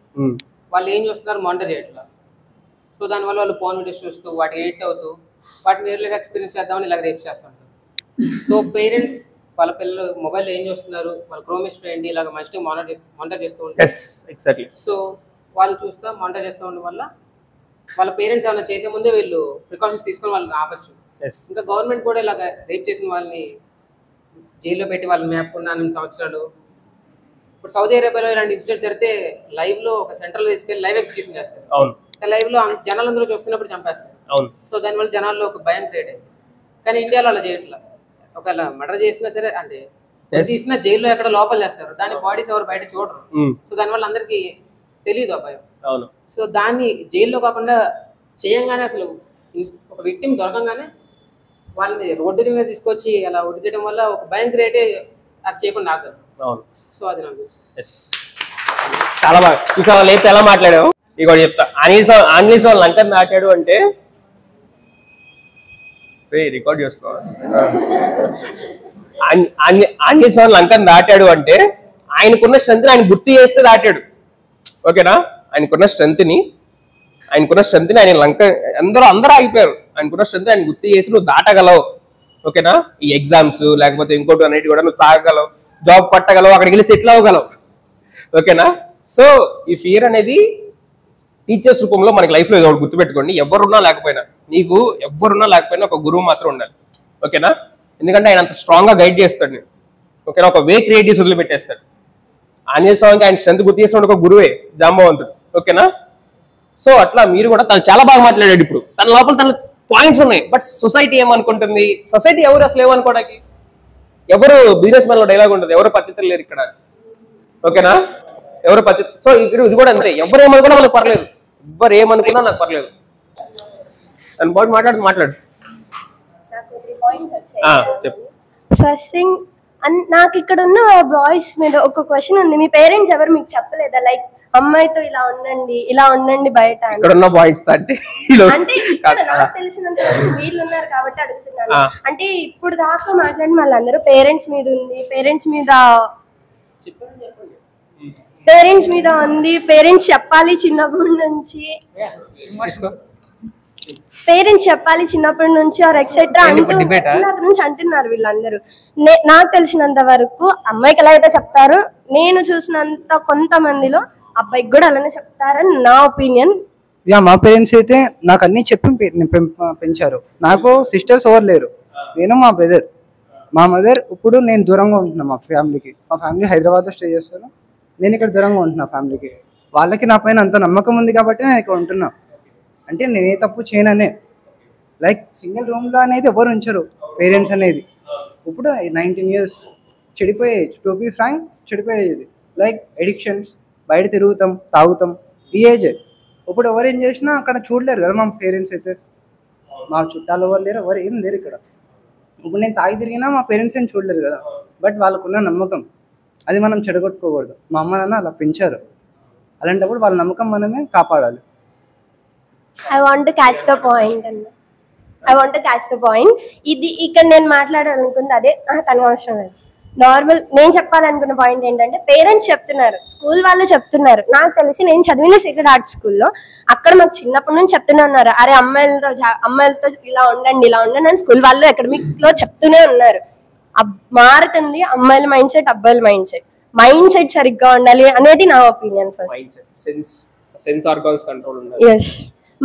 వాళ్ళు ఏం చూస్తున్నారు మానిటర్ చేయట్లేదు. సో దానివల్ల వాళ్ళు ఫోన్ వీడియోస్ చూస్తూ వాటికి ఎడిట్ అవుతూ వాటిని రియల్ లైఫ్ ఎక్స్పీరియన్స్ చేద్దామని ఇలా రేప్ చేస్తుంటారు. సో పేరెంట్స్ వాళ్ళ పిల్లలు మొబైల్లో ఏం చూస్తున్నారు, వాళ్ళ క్రోమ్ హిస్టరీ ఏంటి, ఇలాగ మంచిగా మానిటర్ చేస్తూ ఉంటారు. సో వాళ్ళు చూస్తూ మానిటర్ చేస్తూ ఉండడం వల్ల వాళ్ళ పేరెంట్స్ ఏమైనా చేసే ముందే వీళ్ళు ప్రికాషన్స్ తీసుకొని వాళ్ళని ఆపచ్చు. ఇంకా గవర్నమెంట్ కూడా ఇలాగ రేప్ చేసిన వాళ్ళని జైల్లో పెట్టి వాళ్ళని మేపుకున్న 8 సంవత్సరాలు. ఇప్పుడు సౌదీ అరేబియాలో ఇలాంటి ఇన్సిడెంట్స్ జరిగితే లైవ్ లో ఒక సెంట్రల్ తీసుకెళ్ళి లైవ్ ఎగ్జిక్యూషన్ చేస్తారు. లైవ్ లో జనాలందరూ చూస్తున్నప్పుడు చంపేస్తారు. సో దానివల్ల జనాల్లో ఒక భయం క్రియేట్ అయింది. కానీ ఇండియాలో అలా చేయట్లా. ఒకవేళ మర్డర్ చేసినా సరే అంటే తీసినా జైల్లో ఎక్కడ లోపల చేస్తారు, దాని బాడీస్ ఎవరు బయట చూడరు. సో దానివల్ల అందరికి తెలియదు ఆ భయం. సో దాన్ని జైల్లో కాకుండా చేయంగానే అసలు ఒక విక్టిమ్ దొరకంగానే వాళ్ళని రోడ్డు మీద తీసుకొచ్చి అలా ఒడి చేయడం వల్ల ఒక భయం క్రియేట్ అది చేయకుండా ఆగదు. సో అది నాకు చాలా బాగా చూసా. లేకపోతే ఎలా మాట్లాడావు ఇక చెప్తా. ఆంగ్లీస్ వాళ్ళు లంకన్ దాటాడు అంటే రికార్డ్ చేసుకోవాలి. ఆంగ్లీస్ వాళ్ళు లంకన్ దాటాడు అంటే ఆయనకున్న స్ట్రెంత్ ఆయన గుర్తు చేస్తే దాటాడు. ఓకేనా? ఆయనకున్న స్ట్రెంత్ని ఆయన లంక అందరూ ఆగిపోయారు. ఆయనకున్న స్ట్రెంత్ ఆయన గుర్తు చేసి నువ్వు దాటగలవు. ఓకేనా? ఈ ఎగ్జామ్స్ లేకపోతే ఇంకోటి అనేది కూడా నువ్వు తాగగలవు, జాబ్ పట్టగలవు, అక్కడికి వెళ్ళి సెటిల్ అవ్వగలవు. ఓకేనా? సో ఈ ఫియర్ అనేది టీచర్స్ రూపంలో మనకి లైఫ్లో ఏదో ఒకటి గుర్తుపెట్టుకోండి. ఎవరున్నా లేకపోయినా ఒక గురువు మాత్రం ఉండాలి. ఓకేనా? ఎందుకంటే ఆయన అంత స్ట్రాంగ్గా గైడ్ చేస్తాడు నేను. ఓకేనా? ఒక వే క్రియేట్ చేసి వదిలిపెట్టేస్తాడు. ఆంజనేయ స్వామికి ఆయన స్ట్రెంత్ గుర్తు చేస్తున్నాడు ఒక గురువే జాంబవంతుడు. ఓకేనా? సో అట్లా మీరు కూడా తను చాలా బాగా మాట్లాడాడు. ఇప్పుడు తన లోపల తన పాయింట్స్ ఉన్నాయి. బట్ సొసైటీ ఏమనుకుంటుంది, సొసైటీ ఎవరు అసలు ఏమనుకోవడానికి, ఎవరు బిజినెస్ మ్యాన్ లో డైలాగ్ ఉంటుంది, ఎవరు పద్ధతులు లేరు ఇక్కడ. ఓకేనా? ఎవరు పద్ధతి. సో ఇక్కడ ఇది కూడా అంతే. ఎవరు ఏమనుకున్నా మనకు పర్లేదు, ఎవరు ఏమనుకున్నా నాకు పర్లేదు. దాని బాడీ మాట్లాడు. చెప్పు. ఫస్ట్ థింగ్ నాకు ఇక్కడ ఉన్న బాయ్స్ మీద ఒక క్వశ్చన్ ఉంది. మీ పేరెంట్స్ ఎవరు మీకు చెప్పలేదా లైక్ అమ్మాయితో ఇలా ఉండండి బయట? ఇక్కడ ఉన్న బాయ్స్ అంటే నాకు తెలిసినంత వీళ్ళు ఉన్నారు కాబట్టి అడుగుతున్నాను. అంటే ఇప్పుడు దాకా మాట్లాడిన వాళ్ళందరూ పేరెంట్స్ మీద ఉంది, పేరెంట్స్ మీద ఉంది, పేరెంట్స్ చెప్పాలి చిన్నప్పటి నుంచి, ఆర్ ఎక్సెట్రా నాకు నుంచి అంటున్నారు వీళ్ళందరూ. నాకు తెలిసినంత వరకు అమ్మాయికి ఎలా అయితే చెప్తారో నేను చూసినంత కొంతమందిలో అబ్బాయికి కూడా అలానే చెప్తారని నా ఒపీనియన్. మా పేరెంట్స్ అయితే నాకు అన్ని చెప్పి పెంచారు. నాకు సిస్టర్స్ ఎవరు లేరు, నేను మా బ్రదర్, మా మదర్. ఇప్పుడు నేను దూరంగా ఉంటున్నాను మా ఫ్యామిలీ హైదరాబాద్లో స్టే చేస్తాను, నేను ఇక్కడ దూరంగా ఉంటున్నా ఫ్యామిలీకి. వాళ్ళకి నా పైన అంత నమ్మకం ఉంది కాబట్టి నేను ఇక్కడ ఉంటున్నా. అంటే నేనే తప్పు చేయననే. లైక్ సింగిల్ రూమ్లో అనేది ఎవరు ఉంచరు పేరెంట్స్ అనేది. ఇప్పుడు 19 years చెడిపోయేది, టు బీ ఫ్రాంక్ చెడిపోయేది. లైక్ ఎడిక్షన్స్, బయట తిరుగుతాం, తాగుతాం, ఈ ఏజ్. ఇప్పుడు ఎవరు ఏం చేసినా అక్కడ చూడలేరు కదా మా పేరెంట్స్ అయితే. మా చుట్టాలు ఎవరు లేరు, ఎవరు ఏం లేరు ఇక్కడ. ఇప్పుడు నేను తాగి తిరిగినా మా పేరెంట్స్ ఏం చూడలేరు కదా. బట్ వాళ్ళకున్న నమ్మకం అది మనం చెడగొట్టుకోకూడదు. మా అమ్మ నాన్న అలా పెంచారు, అలాంటప్పుడు వాళ్ళ నమ్మకం మనమే కాపాడాలి. I want to catch the point. ఇది ఇక్కడ నేను మాట్లాడాలనుకుంది అదే. తన అవసరం లేదు. నార్మల్ నేను చెప్పాలనుకున్న పాయింట్ ఏంటంటే పేరెంట్స్ చెప్తున్నారు, స్కూల్ వాళ్ళు చెప్తున్నారు. నాకు తెలిసి నేను చదివిన సీక్రెట్ ఆర్ట్స్ స్కూల్లో అక్కడ మాకు చిన్నప్పటి నుంచి చెప్తూనే ఉన్నారు, అరే అమ్మాయిలతో ఇలా ఉండండి అని స్కూల్ వాళ్ళు అకాడమిక్ లో చెప్తూనే ఉన్నారు. మారుతుంది అమ్మాయిల మైండ్ సెట్, అబ్బాయిల మైండ్ సెట్ సరిగ్గా ఉండాలి అనేది నా ఒపీనియన్. ఫస్ట్ ఎస్,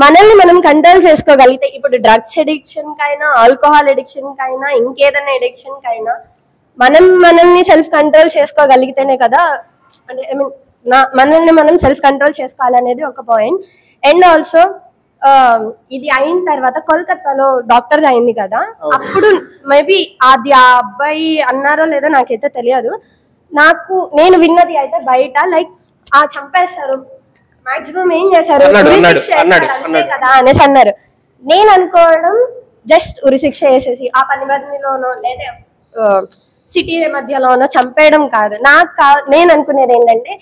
మనల్ని మనం కంట్రోల్ చేసుకోగలిగితే ఇప్పుడు డ్రగ్స్ ఎడిక్షన్ కైనా, ఆల్కహాల్ ఎడిక్షన్ కైనా, ఇంకేదైనా ఎడిక్షన్ కైనా మనల్ని సెల్ఫ్ కంట్రోల్ చేసుకోగలిగితేనే కదా. అంటే ఐ మీన్ మనల్ని మనం సెల్ఫ్ కంట్రోల్ చేసుకోవాలనేది ఒక పాయింట్. అండ్ ఆల్సో ఇది అయిన తర్వాత కోల్కతాలో డాక్టర్ అయింది కదా, అప్పుడు మేబీ అది ఆ అబ్బాయి అన్నారో లేదో నాకైతే తెలియదు. నేను విన్నది అయితే బయట లైక్ చంపేస్తారు, మాక్సిమం ఏం చేశారు అంతే కదా అనేసి అన్నారు. నేను అనుకోవడం జస్ట్ ఉరిశిక్ష వేసేసి ఆ పనిబందిలోనో లేదా సిటీ మధ్యలోనో చంపేయడం కాదు. నేను అనుకునేది ఏంటంటే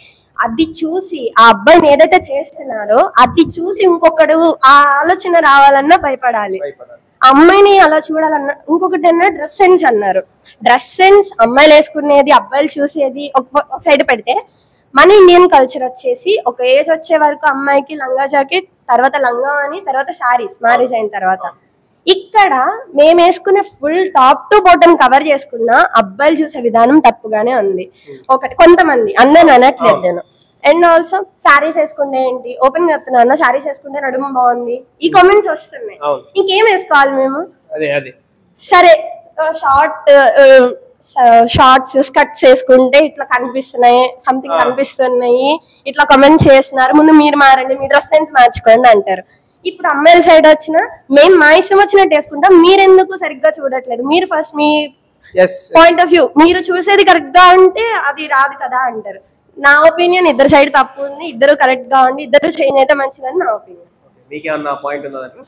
అది చూసి ఆ అబ్బాయిని ఏదైతే చేస్తున్నారో అది చూసి ఇంకొకడు ఆ ఆలోచన రావాలన్నా భయపడాలి. అమ్మాయిని అలా చూడాలన్నా. ఇంకొకటి డ్రెస్ సెన్స్ అన్నారు. డ్రెస్ సెన్స్ అమ్మాయిలు వేసుకునేది, అబ్బాయిలు చూసేది ఒక సైడ్ పెడితే, మన ఇండియన్ కల్చర్ వచ్చేసి ఒక ఏజ్ వచ్చే వరకు అమ్మాయికి లంగా జాకెట్, తర్వాత లంగా అని, తర్వాత శారీస్ మ్యారేజ్ అయిన తర్వాత. ఇక్కడ మేము వేసుకునే full top to bottom cover చేసుకున్న అబ్బాయిలు చూసే విధానం తప్పుగానే ఉంది. ఒకటి కొంతమంది, అందరిని అనట్లేదు నేను. అండ్ ఆల్సో శారీస్ వేసుకుంటే ఏంటి, ఓపెన్ గా చెప్తున్నా, శారీస్ వేసుకుంటే నడుము బాగుంది, ఈ కామెంట్స్ వస్తున్నాయి. ఇంకేం వేసుకోవాలి మేము? సరే షార్ట్స్ స్కర్ట్స్ వేసుకుంటే ఇట్లా కనిపిస్తున్నాయి, సంథింగ్ కనిపిస్తున్నాయి, ఇట్లా కామెంట్స్ చేస్తున్నారు, ముందు మీరు మారండి, మీ డ్రెస్ సెన్స్ మార్చుకోండి అంటారు. ఇప్పుడు అమ్మాయిల సైడ్ వచ్చిన మేము మా ఇష్టం వచ్చినట్టు వేసుకుంటాం, మీరెందుకు సరిగ్గా చూడట్లేదు? మీరు first me point of view మీరు చూసేది కరెక్ట్ గా ఉంటే అది రాదు కదా అంటారు. నా ఒపీనియన్ ఇద్దరు సైడ్ తప్పు ఉంది, ఇద్దరు కరెక్ట్ గా ఉండి ఇద్దరు చేంజ్ అయితే మంచిదని నా ఒపీనియన్. మీకేమన్నా పాయింట్ ఉందా దాంట్లో?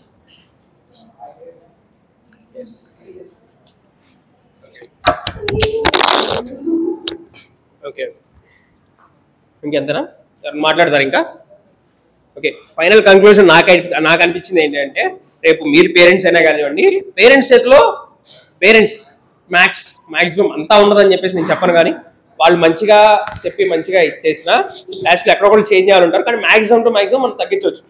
ఓకే, ఇంకెంతనా మాట్లాడతారు ఇంకా? ఓకే, ఫైనల్ కంక్లూజన్ నాకు అనిపించింది ఏంటంటే, రేపు మీరు పేరెంట్స్ అయినా కానివ్వండి, పేరెంట్స్ చేతిలో మ్యాక్సిమం అంతా ఉండదని చెప్పేసి నేను చెప్పను, కానీ వాళ్ళు మంచిగా చెప్పి మంచిగా ఇచ్చేసిన లాస్ట్లో ఎక్కడొకటి చేంజ్ చేయాలంటారు, కానీ మ్యాక్సిమం టు మ్యాక్సిమం మనం తగ్గించవచ్చు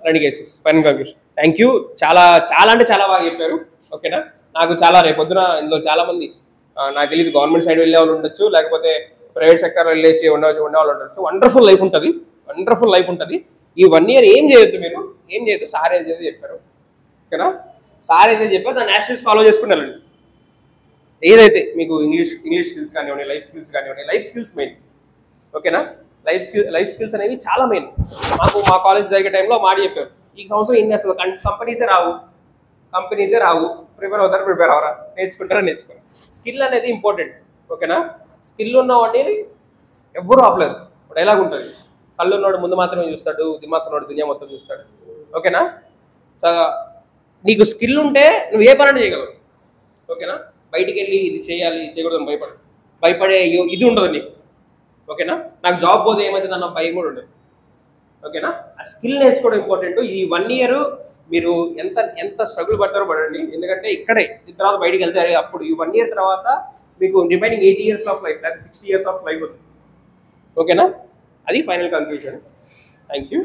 2 cases. Final conclusion. Thank you. చాలా అంటే చాలా బాగా చెప్పారు. ఓకేనా? నాకు చాలా రేపొద్దున ఇందులో చాలా మంది నాకు తెలియదు గవర్నమెంట్ సైడ్ వెళ్ళే వాళ్ళు ఉండొచ్చు, లేకపోతే ప్రైవేట్ సెక్టర్ వెళ్ళేసి ఉండేవాళ్ళు ఉండొచ్చు. వండర్ఫుల్ లైఫ్ ఉంటుంది. ఈ 1 year ఏం చేయొద్దు, సార్ ఏదైతే చెప్పారు. ఓకేనా? సార్ ఏదైతే చెప్పారు దాన్ని యాక్చువల్స్ ఫాలో చేసుకుని వెళ్ళండి. ఏదైతే మీకు ఇంగ్లీష్ స్కిల్స్ కానివ్వండి, లైఫ్ స్కిల్స్ మెయిన్. ఓకేనా? లైఫ్ స్కిల్స్ అనేవి చాలా మెయిన్. మా కాలేజ్ జరిగే టైంలో మాట చెప్పారు, ఈ సంవత్సరం ఇన్ని అసలు కంపెనీసే రావు, ప్రిపేర్ అవరా, నేర్చుకుంటారా. స్కిల్ అనేది ఇంపార్టెంట్. ఓకేనా? స్కిల్ ఉన్నవాడిని ఎవ్వరూ ఆపలేదు. డైలాగ్ ఉంటుంది, కళ్ళు ఉన్నవాడు ముందు మాత్రమే చూస్తాడు, దిమాగ్ ఉన్నవాడు దునియా మొత్తం చూస్తాడు. ఓకేనా? నీకు స్కిల్ ఉంటే నువ్వు ఏ పని చేయగలవు. ఓకేనా? బయటికి వెళ్ళి ఇది చేయాలి ఇది చేయకూడదు భయపడే ఇది ఉండదు నీకు. ఓకేనా? నాకు జాబ్ పోతే ఏమైతుంది అన్న భయం కూడా ఉండదు. ఓకేనా? ఆ స్కిల్ నేర్చుకోవడం ఇంపార్టెంట్. ఈ 1 year మీరు ఎంత స్ట్రగుల్ పడతారో పడండి, ఎందుకంటే ఇక్కడే దీని తర్వాత బయటికి వెళ్తారు. అప్పుడు ఈ 1 year తర్వాత మీకు రిమైనింగ్ 80 years ఆఫ్ లైఫ్ లేదా 60 years ఆఫ్ లైఫ్ ఉంది. ఓకేనా? అది ఫైనల్ కంక్లూజన్. Thank you.